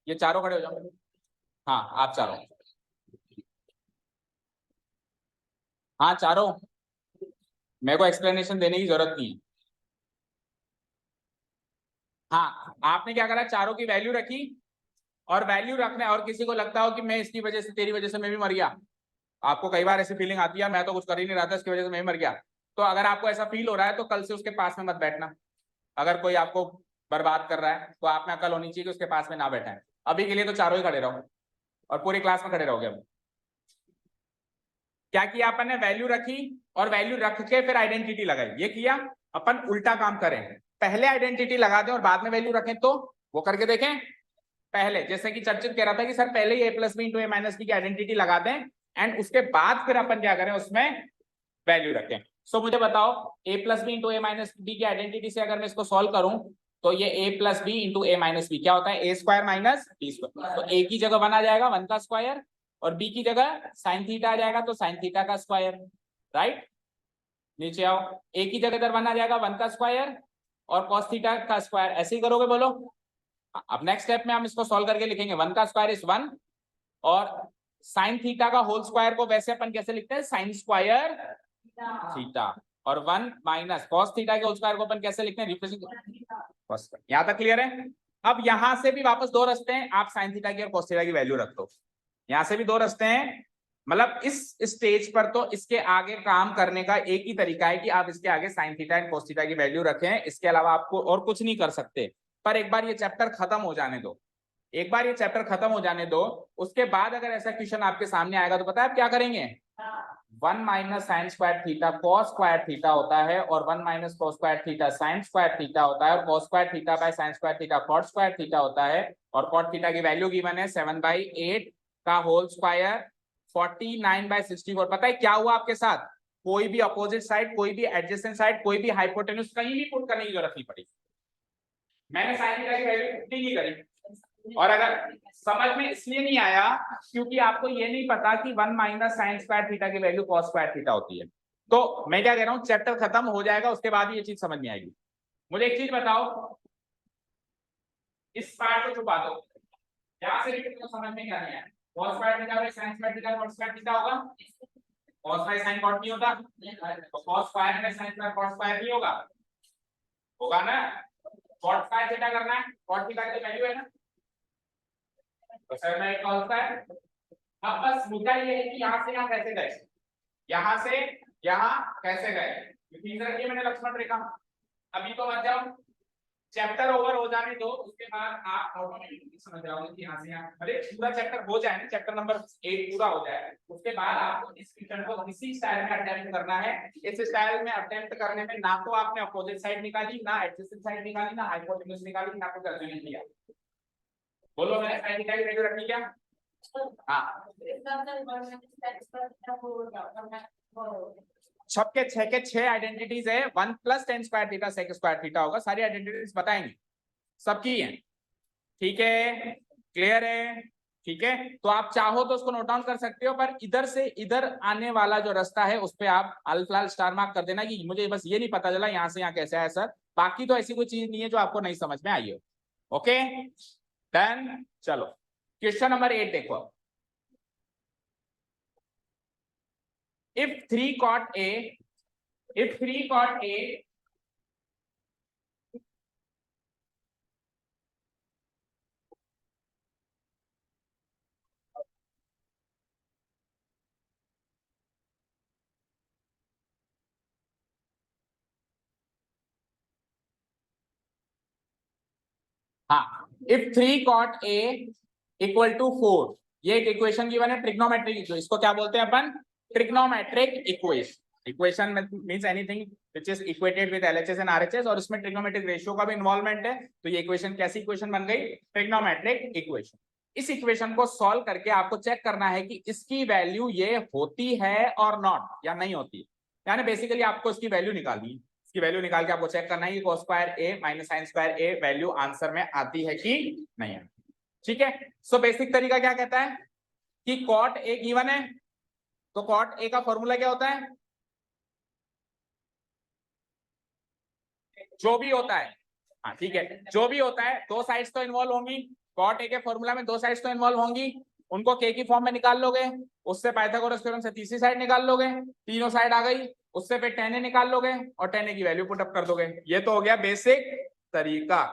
ये चारों खड़े हो जाओ, हाँ आप चारों, हाँ चारों, मेरे को एक्सप्लेनेशन देने की जरूरत नहीं है। हाँ, आपने क्या करा? चारों की वैल्यू रखी, और वैल्यू रखने, और किसी को लगता हो कि मैं इसकी वजह से, तेरी वजह से मैं भी मर गया, आपको कई बार ऐसी फीलिंग आती है मैं तो कुछ कर ही नहीं रहा था, इसकी वजह से मैं भी मर गया, तो अगर आपको ऐसा फील हो रहा है तो कल से उसके पास में मत बैठना। अगर कोई आपको बर्बाद कर रहा है तो आप में अकल होनी चाहिए कि उसके पास में ना बैठे। अभी के लिए तो चारों ही खड़े रहो, और पूरी क्लास में खड़े रहोगे। क्या किया अपन ने? वैल्यू रखी, और वैल्यू रख के फिर आइडेंटिटी लगाई, ये किया। अपन उल्टा काम करें, पहले आइडेंटिटी लगा दें और बाद में वैल्यू रखें, तो वो करके देखें। पहले, जैसे कि चर्चित कह रहा था कि सर पहले ही a plus B into A minus B की आइडेंटिटी लगा दें, एंड उसके बाद फिर अपन क्या करें, उसमें वैल्यू रखें। सो मुझे बताओ, a plus B into A minus B की आइडेंटिटी से अगर मैं इसको सॉल्व करूं, तो ये a plus B into A minus b क्या होता है? a square minus b square. तो a की जगह 1 आ जाएगा, 1 का स्क्वायर, और b की जगह साइन थीटा आ जाएगा, तो साइन थीटा का स्क्वायर, राइट? नीचे आओ, a की जगह इधर 1 आ जाएगा, 1 का स्क्वायर, और कॉस थीटा का स्क्वायर, ऐसे ही करोगे, बोलो। अब नेक्स्ट स्टेप में हम इसको सॉल्व करके लिखेंगे, 1 का स्क्वायर इज 1, और साइन थीटा का होल स्क्वायर को वैसे अपन कैसे लिखते हैं? Sign square theta. और 1 माइनस कॉस थीटा के होल स्क्वायर को अपन कैसे लिखते हैं, रिप्रेजेंट। यहां तक क्लियर है। अब यहां से भी वापस दो रास्ते हैं, आप साइन थीटा की और कॉस थीटा की वैल्यू रख दो। यहां से भी दो रास्ते हैं, मतलब इस स्टेज पर तो इसके आगे काम करने का एक ही तरीका है कि आप इसके आगे sine theta and cos theta की वैल्यू रखें, इसके अलावा आपको और कुछ नहीं कर सकते। पर एक बार ये चैप्टर खत्म हो जाने दो, एक बार ये चैप्टर खत्म हो जाने दो, उसके बाद अगर ऐसा क्वेश्चन आपके सामने आएगा तो पता है आप क्या करेंगे, 1 minus sine square theta cos square theta होता है, और 1 minus cos square theta sine square theta होता है, और cos square theta by sine square theta cot square theta होता है, और कॉट थीटा की वैल्यू गिवन है 7/8 का होल स्क्वायर 49/64। पता है क्या हुआ आपके साथ, कोई भी अपोजिट साइड, कोई भी एडजेसेंट साइड, कोई भी हाइपोटेन्यूज कहीं भी पुट करने की जरूरत नहीं पड़ी। मैंने साइन थीटा की वैल्यू पुट नहीं करी। और अगर समझ में इसलिए नहीं आया क्योंकि आपको ये नहीं पता कि 1 माइनस साइन स्क्वायर थीटा की वैल्यू कॉस स्क्वायर थीटा होती है। तो मैं क्या कह रहा हूं, चैप्टर खत्म हो जाएगा उसके बाद ये चीज समझ में आएगी। मुझे एक चीज बताओ, इस पार्ट को छुपा दो, यहां से भी तो समझ में क्या नहीं आया, cos square theta by sine square theta cot square theta होगा, कॉस बाय साइन कॉट नहीं होता, तो cos square by sine square cot square नहीं होगा, होगा ना। कॉट स्क्वायर थीटा करना है, कॉट थीटा की वैल्यू है ना, तो सर मैं कॉस स्क्वायर। अब बस मुद्दा ये है कि यहां से यहां कैसे गए, यहां से यहां कैसे गए, क्योंकि इधर की मैंने लक्ष्मण रेखा। अभी तो मत जाओ, चैप्टर ओवर हो जाने दो, उसके बाद आप ऑटोमेटिकली समझ जाओगे कि यहां से यहां, भले पूरा चैप्टर हो जाए ना, चैप्टर नंबर 8 पूरा हो जाए, उसके बाद आपको इस क्वेश्चन को इसी स्टाइल में अटेम्प्ट करना है। इस स्टाइल में अटेम्प्ट करने में ना तो आपने अपोजिट साइड निकाली, ना एडजेसेंट साइड निकाली, ना हाइपोटेन्यूज निकाली, ना कुछ अर्जुन किया। बोलो मैंने साइन थीटा की वैल्यू रखी क्या, हाँ। छह के 6 आइडेंटिटीज है, 1 plus ten square theta sec square theta होगा, सारी आइडेंटिटीज बताएंगे, सबकी है, ठीक है, क्लियर है, ठीक है। तो आप चाहो तो उसको नोट डाउन कर सकते हो, पर इधर से इधर आने वाला जो रास्ता है उस पे आप अल्फा स्टार मार्क कर देना कि मुझे बस ये नहीं पता चला यहाँ से यहाँ कैसे आया सर, बाकी तो ऐसी कोई चीज नहीं है जो आपको नहीं समझ में आई हो। ओके डन, चलो क्वेश्चन नंबर 8 देखो। if 3 cot a हाँ, if 3 cot a equal to 4, ये एक इक्वेशन गिवन है ट्रिग्नोमेट्रिक, इसको क्या बोलते हैं अपन, trigonometric equation. Equation means anything which is equated with LHS and RHS, और इसमें ट्रिग्नोमेट्रिक रेशियो का भी इन्वॉल्वमेंट है, तो ये इक्वेशन कैसी इक्वेशन बन गई, ट्रिग्नोमेट्रिक इक्वेशन। इस इक्वेशन को सॉल्व करके आपको चेक करना है कि इसकी वैल्यू ये होती है और नॉट, या नहीं होती, यानी बेसिकली आपको इसकी वैल्यू निकालनी है। इसकी वैल्यू निकाल के आपको चेक करना है कि cos square a minus sin square a value answer में आती है कि नहीं है, ठीक है। सो बेसिक तरीका क्या कहता है कि cot a गिवन है, तो cot a का फॉर्मूला क्या होता है, जो भी होता है, हाँ ठीक है, जो भी होता है, दो साइड्स तो इन्वॉल्व होंगी, cot a के फॉर्मूला में दो साइड्स तो इन्वॉल्व होंगी, उनको k की फॉर्म में निकाल लोगे, उससे पाइथागोरस थ्योरम से तीसरी साइड निकाल लोगे, तीनों साइड आ गई, उससे फिर tan a निकाल लोगे और tan a की वैल्यू पुट अप कर दोगे। ये तो हो गया बेसिक तरीका।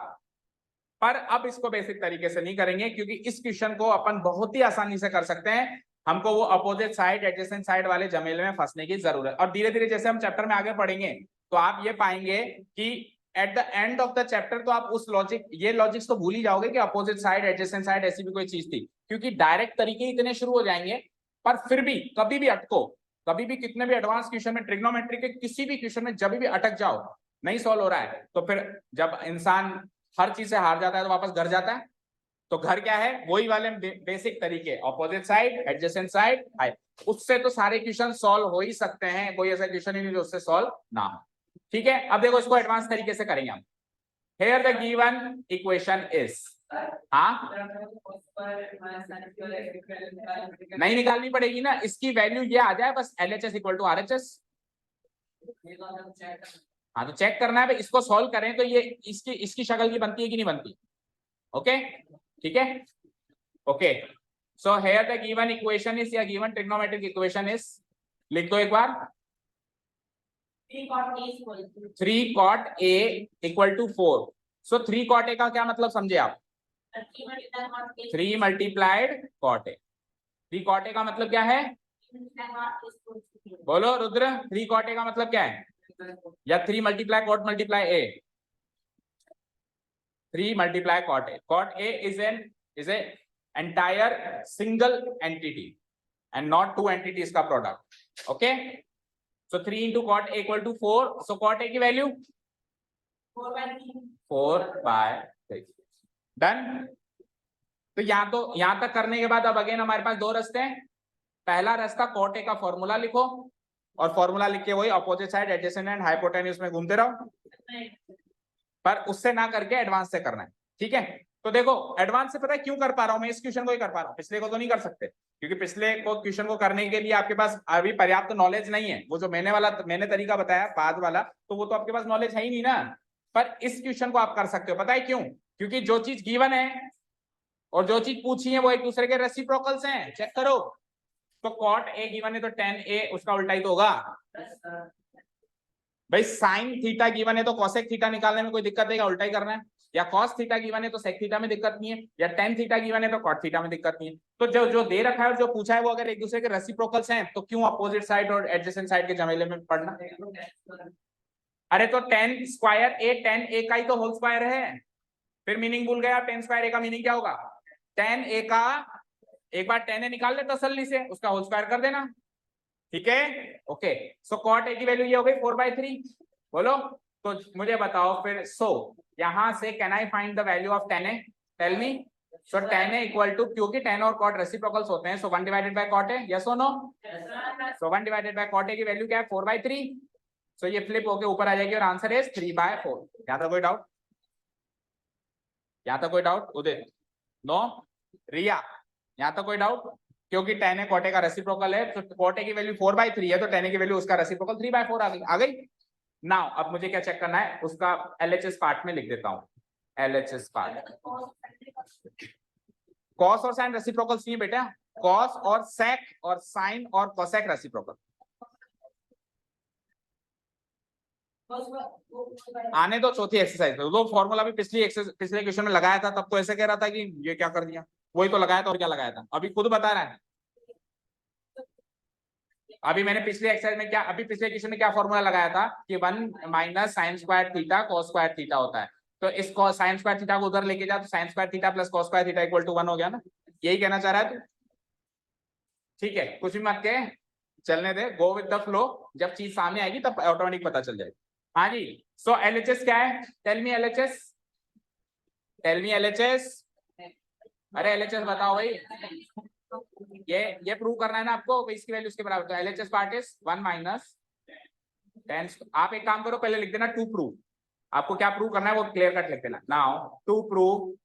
पर अब इसको बेसिक तरीके से नहीं करेंगे, क्योंकि इस क्वेश्चन को अपन बहुत ही आसानी से कर सकते हैं, हमको वो अपोजिट साइड एडजेसेंट साइड वाले जमेले में फंसने की जरूरत। और धीरे धीरे जैसे हम चैप्टर में आगे पढ़ेंगे तो आप ये पाएंगे कि at the end of the chapter तो आप उस लॉजिक, ये लॉजिक्स तो भूल ही जाओगे कि अपोजिट साइड एडजेसेंट साइड ऐसी भी कोई चीज थी, क्योंकि डायरेक्ट तरीके इतने शुरू हो जाएंगे। पर फिर भी कभी भी अटको, कभी भी कितने भी एडवांस क्वेश्चन में, ट्रिग्नोमेट्री के किसी भी क्वेश्चन में जब भी अटक जाओ, नहीं सॉल्व हो रहा है, तो फिर जब इंसान हर चीज से हार जाता है तो वापस घर जाता है। तो घर क्या है, वही वाले बेसिक तरीके, ऑपोजिट साइड एडजेसेंट साइड, उससे तो सारे क्वेश्चन सॉल्व हो ही सकते हैं, कोई ऐसा क्वेश्चन ही नहीं जो उससे सॉल्व ना हो, ठीक है। अब देखो इसको एडवांस तरीके से करेंगे हम। Here the given equation is, हाँ नहीं निकालनी पड़ेगी ना, इसकी वैल्यू ये आ जाए बस, LHS इक्वल टू RHS। हाँ तो चेक करना है भाई, इसको सॉल्व करें तो ये इसकी शक्ल की बनती है कि नहीं बनती, ओके ठीक है, okay. So here the given equation is, या गिवन ट्रिग्नोमेट्रिक इक्वेशन इज, लिख दो एक बार, 3 cot A equal to 4। So 3 cot A का क्या मतलब समझे आप? 3 multiplied cot A। 3 cot A का मतलब क्या है? बोलो रुद्र, 3 cot A का मतलब क्या है? या 3 multiply cot multiply A? 3 multiply cot A। cot A is a entire single entity and not two entities का product. Okay? So 3 into cot A equal to 4. So cot A की value 4/3। Done. तो यहां तक करने के बाद अब again हमारे पास दो रास्ते हैं। पहला रास्ता cot A का फॉर्मूला लिखो और फॉर्मूला लिख के वही opposite side adjacent and hypotenuse में घूमते रहो, पर उससे ना करके एडवांस से करना है। ठीक है, तो देखो एडवांस से पता है क्यों कर पा रहा हूं मैं इस क्वेश्चन को ही कर पा रहा हूं, पिछले को तो नहीं कर सकते, क्योंकि पिछले को क्वेश्चन को करने के लिए आपके पास अभी पर्याप्त नॉलेज नहीं है। वो जो मैंने तरीका बताया बाद वाला, तो वो तो आपके पास नॉलेज है ही नहीं ना। पर इस क्वेश्चन को आप कर सकते हो, पता है क्यों? क्योंकि जो चीज गिवन है और जो चीज पूछी है वो एक दूसरे के रेसिप्रोकल्स हैं। चेक करो, तो cot A गिवन है तो tan A उसका उल्टा ही तो होगा भाई। साइन थीटा गिवन है तो cosec थीटा निकालने में कोई दिक्कत है क्या? उल्टा ही करना है। या cos थीटा गिवन है तो sec थीटा में दिक्कत नहीं है, या tan थीटा गिवन है तो cot थीटा में दिक्कत नहीं है। तो जो दे रखा है और जो पूछा है वो अगर एक दूसरे के रेसिप्रोकल्स हैं तो क्यों अपोजिट साइड और एडजेसेंट साइड के झमेले में पड़ना? अरे तो tan square A tan A का ही तो होल स्क्वायर है। फिर मीनिंग भूल गया? tan स्क्वायर A का मीनिंग क्या होगा? tan A का एक बार tan A निकाल ले तसल्ली से, उसका होल स्क्वायर कर देना। ठीक है, ओके। सो cot A की वैल्यू ये हो गई 4/3। बोलो, तो मुझे बताओ फिर। सो यहां से can I find the value of tan A? Tell me. So tan A equal to, क्योंकि tan और cot रेसिप्रोकल्स होते हैं, so 1 divided by cot A। Yes और no? So 1 divided by cot A की value क्या है? 4/3। सो ये flip होके ऊपर आ जाएगी और आंसर इज 3/4। यहां तक कोई डाउट? यहां तक कोई डाउट? उदित? नो? रिया? यहां तक कोई डाउट? क्योंकि tan A cot A का रेसिप्रोकल है, तो cot A की वैल्यू 4/3 है, तो tan A की वैल्यू उसका रेसिप्रोकल 3/4 आ गई। नाउ अब मुझे क्या चेक करना है? उसका LHS पार्ट में लिख देता हूं। LHS पार्ट, cos और sin रेसिप्रोकल्स नहीं बेटा, cos और sec और sin और cosec रेसिप्रोकल। आने दो चौथी एक्सरसाइज में। वो फॉर्मूला भी पिछले क्वेश्चन में लगाया था, तब तो ऐसे कह रहा था कि ये क्या कर दिया, वही तो लगाया था और क्या लगाया था, अभी खुद बता रहा है। अभी मैंने पिछले एक्सरसाइज में क्या, अभी पिछले क्वेश्चन में क्या फॉर्मूला लगाया था कि 1 minus sine square theta cos square theta होता है। तो इस साइन स्क्वायर थीटा को उधर लेके जा, तो sine square theta plus cos square theta equal to 1 हो गया ना। यही कहना चाह रहा है तू? ठीक है, कुछ भी मत कह, चलने दे, गो विद द फ्लो। जब चीज सामने आएगी तब ऑटोमेटिक पता चल जाएगी। हाँ जी, सो LHS क्या है? Tell me LHS, tell me LHS। अरे LHS बताओ भाई। ये प्रूव करना है ना आपको, इसकी वैल्यू उसके बराबर। तो LHS part is 1 minus tan। आप एक काम करो, पहले लिख देना टू प्रूव। आपको क्या प्रूव करना है वो क्लियर कट लिख देना। नाउ टू प्रूव,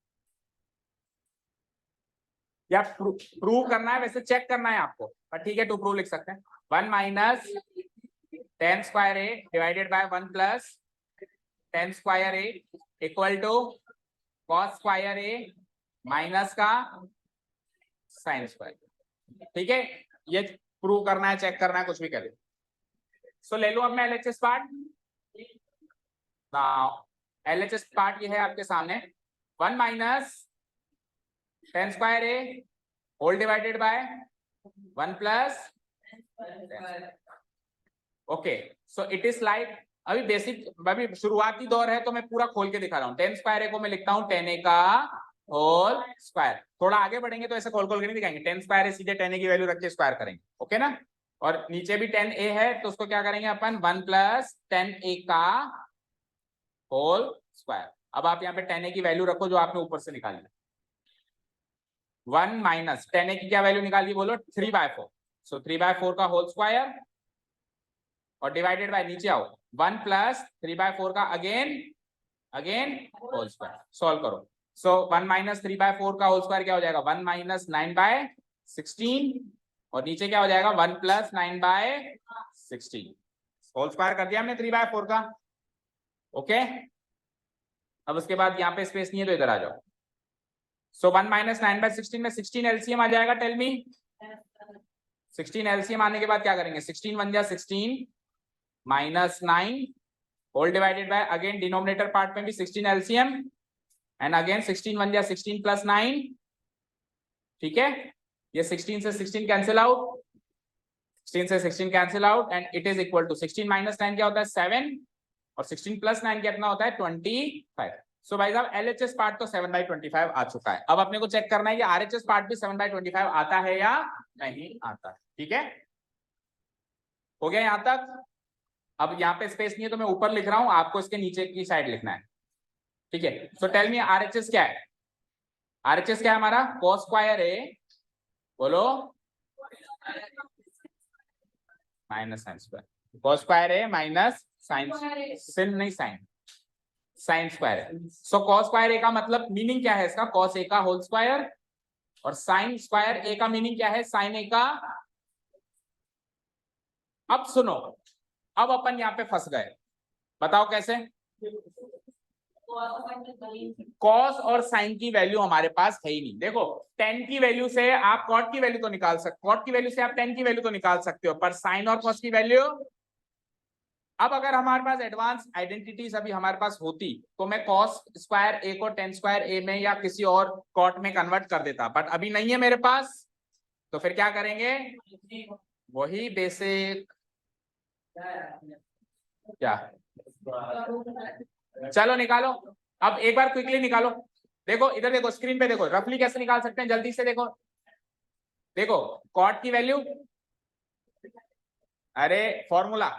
या प्रूव करना है, वैसे चेक करना है आपको, पर ठीक है टू प्रूव लिख सकते हैं। 1 minus tan square A divided by 1 plus tan square A equal to cos square A minus का sin स्क्वायर। ठीक है, ये प्रूव करना है, चेक करना है, कुछ भी करे। सो ले लो अब मैं LHS part. Now LHS part ये है आपके सामने, 1 minus tan square A whole divided by 1 plus. Okay, so it is like, अभी बेसिक, अभी शुरुआती दौर है तो मैं पूरा खोल के दिखा रहा हूँ। tan स्क्वायर A को मैं लिखता हूँ tan A का होल स्क्वायर। थोड़ा आगे बढ़ेंगे तो ऐसे खोल खोल के नहीं दिखाएंगे, tan स्क्वायर A सीधे tan A की वैल्यू रख के स्क्वायर करेंगे, ओके ना। और नीचे भी tan A है तो उसको क्या करेंगे अपन, 1 प्लस tan A का होल स्क्वायर। अब आप यहाँ पे tan A की वैल्यू रखो जो आपने ऊपर से निकाली। 1 माइनस tan A की क्या वैल्यू निकाली बोलो? 3/4। सो 3/4 का होल स्क्वायर और डिवाइडेड बाय, नीचे आओ, 1 प्लस 3/4 का अगेन होल स्क्वायर। सॉल्व करो। सो 1 माइनस 3/4 का होल स्क्वायर क्या हो जाएगा? 1 माइनस 9/16, और नीचे क्या हो जाएगा? 1 प्लस 9/16। होल स्क्वायर कर दिया हमने 3/4 का, ओके। अब उसके बाद यहाँ पे स्पेस नहीं है तो इधर आ जाओ। सो 1 माइनस 9/16 में 16 एलसीएम आ जाएगा। टेल मी, 16 एलसीएम आने के बाद क्या करेंगे? 16 1 जा 16, -9 whole divided by again denominator part में भी 16 एलसीएम एंड अगेन 16 1 16 + 9, ठीक है। ये 16 से 16 कैंसिल आउट, 16 से 16 cancel out and it is equal to 16 - 9 क्या होता है 7 और 16 + 9 कितना होता है 25। सो भाई साहब एलएचएस पार्ट तो 7/25 आ चुका है। अब अपने को चेक करना है कि आरएचएस पार्ट भी 7/25 आता है या नहीं आता है, ठीक है। हो गया यहां तक। अब यहाँ पे स्पेस नहीं है तो मैं ऊपर लिख रहा हूं, आपको इसके नीचे की साइड लिखना है, ठीक है। सो टेल मी आरएचएस क्या है। आरएचएस क्या है हमारा cos स्क्वायर ए, बोलो minus sine square, cos square A minus sine, sin नहीं साइन स्क्वायर है। सो cos स्क्वायर ए का मतलब मीनिंग क्या है इसका, cos ए का होल स्क्वायर, और साइन स्क्वायर ए का मीनिंग क्या है साइन ए का। अब सुनो, अब अपन यहाँ पे फंस गए, बताओ कैसे। कॉस और साइन की वैल्यू हमारे पास है ही नहीं। देखो tan की वैल्यू से आप कॉट की वैल्यू तो निकाल सकते, कॉट की वैल्यू से आप tan की वैल्यू तो निकाल सकते हो, पर साइन और कॉस की वैल्यू। अब अगर हमारे पास एडवांस आइडेंटिटीज अभी हमारे पास होती तो मैं कॉस स्क्वायर ए को tan स्क्वायर ए में या किसी और कॉट में कन्वर्ट कर देता, बट अभी नहीं है मेरे पास, तो फिर क्या करेंगे, वही बेसिक क्या, चलो निकालो। अब एक बार क्विकली निकालो, देखो इधर देखो स्क्रीन पे देखो, रफली कैसे निकाल सकते हैं जल्दी से देखो। देखो कॉट की वैल्यू, अरे फॉर्मूला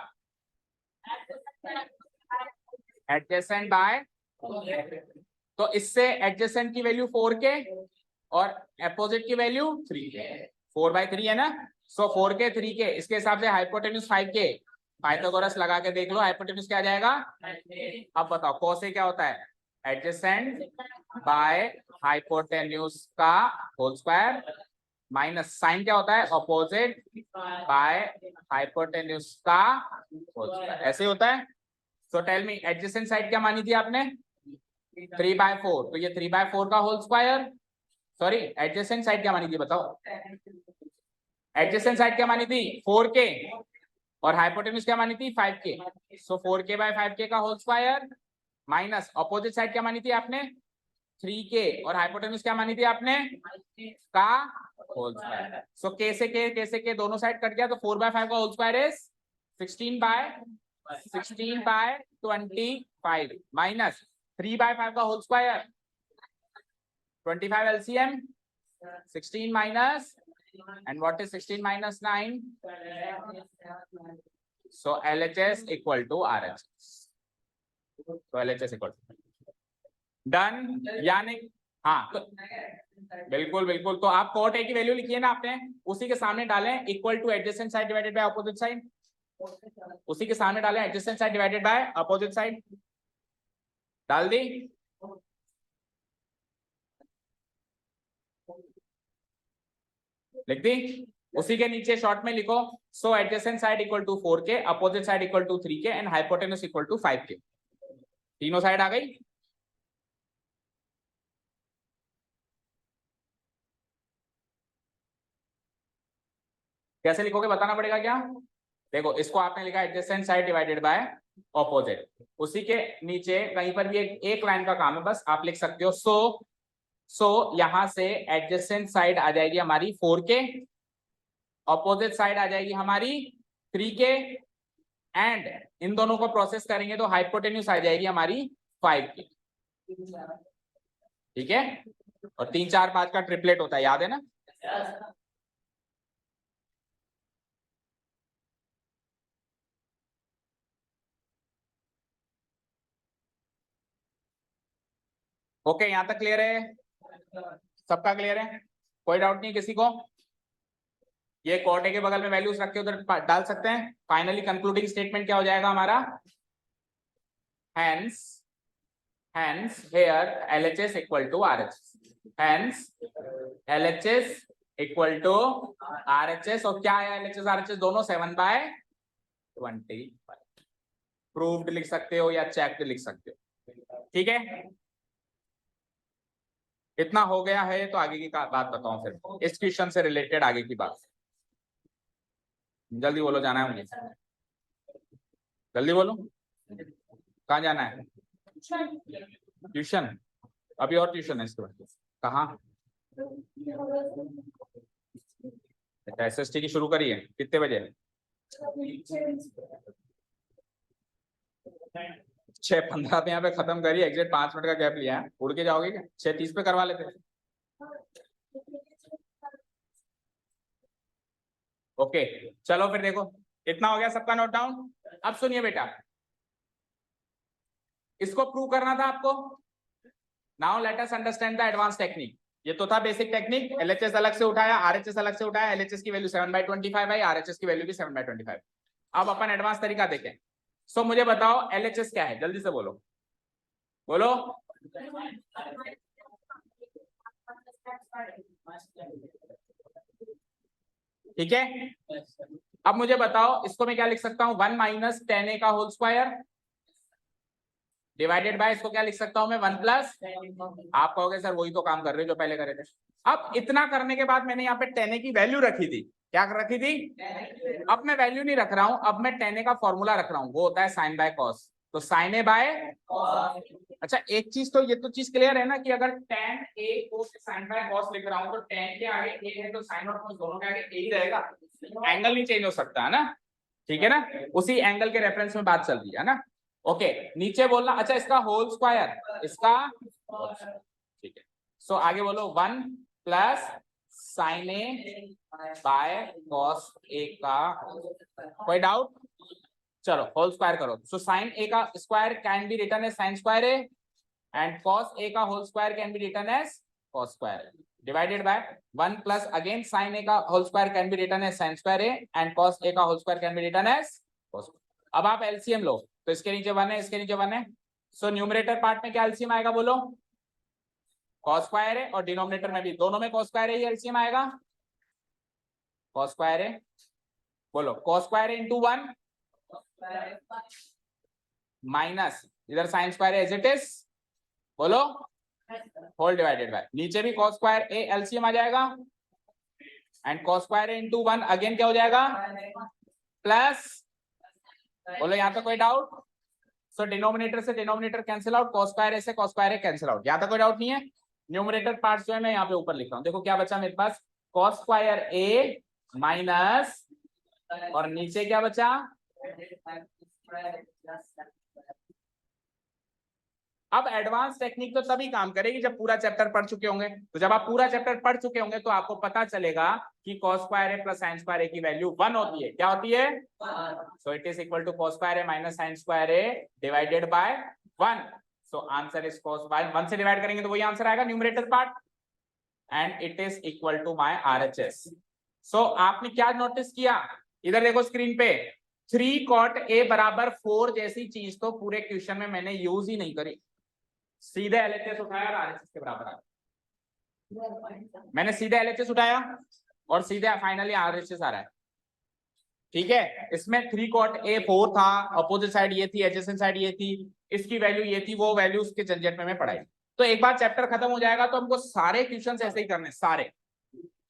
एडजेसेंट बाय, तो इससे एडजेसेंट की वैल्यू 4k और अपोजिट की वैल्यू 3k, 4/3 है ना। सो 4k 3k, इसके हिसाब से हाइपोटेन्यूज 5k, पाइथागोरस लगा के देख लो हाइपोटेन्यूज क्या आ जाएगा। अब बताओ cos ए क्या होता है एडजेसेंट बाय हाइपोटेन्यूज का होल स्क्वायर, माइनस साइन क्या होता है अपोजिट बाय हाइपोटेन्यूज का होल स्क्वायर, ऐसे होता है। So tell me adjacent side क्या मानी थी आपने 3/4, तो ये 3/4 का whole square, sorry adjacent side क्या मानी थी बताओ, एडजेसेंट साइड क्या मानी थी 4k और हाइपोटेन्यूज क्या मानी थी 5k, सो 4k/5k का whole square, minus opposite side क्या मानी थी आपने 3k और हाइपोटेन्यूज क्या मानी थी आपने का होल स्क्वायर। सो k से k दोनों साइड कट गया, तो 4/5 का होल स्क्वायर इज 16/25 माइनस 3/5 का whole square 25 LCM 16 minus, and what is 16 - 9, so LHS equal to RHS, so LHS equal to done, यानी हाँ तो बिल्कुल बिल्कुल, तो आप कॉट ए की वैल्यू लिखिए ना आपने, उसी के सामने डालें equal two adjacent side divided bye opposite side, उसी के सामने डालें adjacent side divided bye opposite side, डाल दी। लिख दी, उसी के नीचे शॉर्ट में लिखो so adjacent side equal to 4k, opposite side equal to 3k and hypotenuse equal to 5k, तीनों साइड आ गई। कैसे लिखोगे बताना पड़ेगा क्या, देखो इसको आपने लिखा adjacent side divided bye opposite, उसी के नीचे कहीं पर भी एक लाइन का काम है, बस आप लिख सकते हो सो यहां से एडजेसेंट साइड आ जाएगी हमारी 4k, ऑपोजिट साइड आ जाएगी हमारी 3k एंड इन दोनों को प्रोसेस करेंगे तो हाइपोटेन्यूज आ जाएगी हमारी 5k, ठीक है। और 3 4 5 का ट्रिपलेट होता है, याद है ना। ओके यहां तक क्लियर है, सबका क्लियर है, कोई डाउट नहीं किसी को। ये कॉट ए के बगल में वैल्यूज रख के उधर डाल सकते हैं। फाइनली कंक्लूडिंग स्टेटमेंट क्या हो जाएगा हमारा, hence here LHS equal to RHS, hence LHS equal to RHS, और क्या है LHS RHS दोनों 7/25, प्रूव्ड लिख सकते हो या चेक्ड लिख सकते हो, ठीक है। इतना हो गया है तो आगे की बात बताऊं फिर इस क्वेश्चन से रिलेटेड आगे की बात, जल्दी बोलो जाना है मुझे। जल्दी बोलो, कहाँ जाना है? ट्यूशन? अभी और ट्यूशन है इसके बाद? कहाँ? SST की शुरू करी है? कितने बजे? 6:15 पे यहाँ पे खत्म करिए, एग्जैक्ट 5 मिनट का गैप लिया है। उड़ के जाओगे क्या? 6:30 पे करवा लेते। ओके चलो फिर देखो, इतना हो गया सबका नोट डाउन। अब सुनिए बेटा, इसको प्रूव करना था आपको। Now let us understand the advance technique. ये तो था बेसिक टेक्निक, LHS अलग से उठाया, RHS अलग से उठाया। LHS की वैल्यू 7/25 है, RHS की वैल्यू भी 7/25। अब अपन एडवांस तरीका देखें। सो मुझे बताओ LHS क्या है, जल्दी से बोलो, बोलो। ठीक है, अब मुझे बताओ इसको मैं क्या लिख सकता हूं, 1 - 10a का होल स्क्वायर डिवाइडेड बाय, इसको क्या लिख सकता हूं मैं, 1 + आप कहोगे सर वही तो काम कर रहे हो जो पहले करे थे। अब इतना करने के बाद मैंने यहाँ पे 10a की वैल्यू रखी थी। क्या रखी थी? अब मैं वैल्यू नहीं रख रहा हूं, अब मैं 10a का फॉर्मूला रख रहा हूं, वो होता है साइन बाय कॉस। तो साइन ए बाय, अच्छा एक चीज तो ये तो चीज क्लियर है ना कि अगर tan a को साइन बाय कॉस लिख रहा हूं तो tan के आगे a है तो साइन और कॉस दोनों के आगे a ही रहेगा, एंगल नहीं चेंज हो सकता है ना। ठीक है ना, उसी एंगल के रेफरेंस में बात चल रही है ना। ओके नीचे बोलना, अच्छा इसका होल स्क्वायर, इसका ठीक है। सो आगे बोलो 1 + sign A by cos A का, कोई डाउट? चलो होल स्क्वायर करो। सो साइन ए का square can be written as sine square A and cos A का whole square can be written as cos square divided by 1 + again sine A का whole square can be written as sine square A and cos A का whole square can be written as cos. अब आप LCM लो, तो इसके नीचे 1 है, इसके नीचे 1 है। सो न्यूमरेटर पार्ट में क्या एलसीएम आएगा बोलो? कॉस स्क्वायर है, और डिनोमिनेटर में भी, दोनों में कॉस स्क्वायर है, ये एलसीएम आएगा कॉस स्क्वायर है। बोलो कॉस स्क्वायर इंटू 1 माइनस इधर sine square as it is, बोलो होल डिवाइडेड बाय, नीचे भी कॉस स्क्वायर ए एलसीएम आ जाएगा and cos square into 1 again क्या हो जाएगा प्लस, बोलो यहाँ पे कोई डाउट? सो डिनोमिनेटर से denominator cancel out, cos square A से cos square A cancel out, यहाँ तक कोई डाउट नहीं है। न्यूमरेटर पार्ट जो है मैं यहाँ पे ऊपर लिख रहा हूँ, देखो क्या बचा मेरे पास, कॉस स्क्वायर ए माइनस, और नीचे क्या बचा? अब एडवांस टेक्निक तो तभी काम करेगी जब पूरा चैप्टर पढ़ चुके होंगे। तो जब आप पूरा चैप्टर पढ़ चुके होंगे तो आपको पता चलेगा कि cos square A plus sin square A की वैल्यू 1 होती है। क्या होती है? So it is equal to cos square A minus sin square A divided by 1। So answer is cos by 1 से डिवाइड करेंगे तो वही आंसर आएगा numerator part, and it is equal to my RHS। So आपने क्या notice किया, इधर देखो स्क्रीन पे, 3 cot a बराबर 4 जैसी चीज तो पूरे क्वेश्चन में मैंने यूज ही नहीं करी। सीधे LHS उठाया और RHS के बराबर आ, मैंने सीधे LHS उठाया और सीधे फाइनली RHS आ रहा है। ठीक है, इसमें 3 cot a 4 था, अपोजिट साइड ये थी, एडजेसेंट साइड ये थी, इसकी वैल्यू ये थी, वो वैल्यू उसके झंझट में मैं पढ़ाई। तो एक बार चैप्टर खत्म हो जाएगा तो हमको सारे क्वेश्चंस ऐसे ही करने, सारे,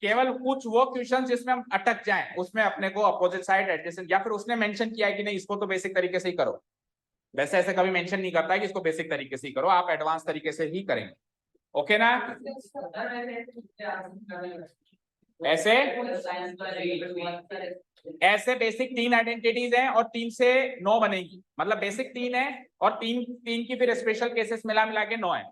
केवल कुछ वो क्वेश्चन जिसमें हम अटक जाएं उसमें अपने को अपोजिट साइड, एडजेसेंट, या फिर उसने मेंशन किया है कि नहीं इसको तो बेसिक तरीके से ही करो, वैसे ऐसे कभी मेंशन नहीं करता है कि इसको बेसिक तरीके से ही करो, आप एडवांस तरीके से ही करेंगे। ओके ना? ऐसे ऐसे बेसिक 3 आइडेंटिटीज हैं और 3 से 9 बनेगी, मतलब बेसिक 3 है और 3 की फिर स्पेशल केसेस मिला मिला के 9 है।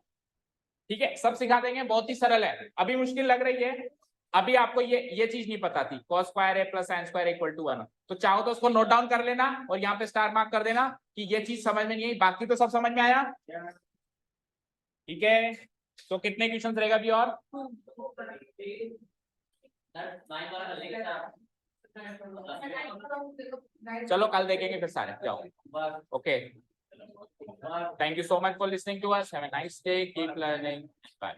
ठीक है, सब सिखा देंगे, बहुत ही सरल है। अभी मुश्किल लग रही है, अभी आपको ये चीज नहीं पता थी, cos square A plus sin square equal to 1, तो चाहो तो उसको नोट डाउन कर लेना और यहाँ पे स्टार मार्क कर देना कि ये चीज समझ में नहीं आई, बाकी तो सब समझ में आया। ठीक है, तो कितने क्वेश्चन रहेगा अभी और? चलो कल देखेंगे फिर सारे, जाओ। Okay, thank you so much for listening to us, have a nice day, keep learning, bye.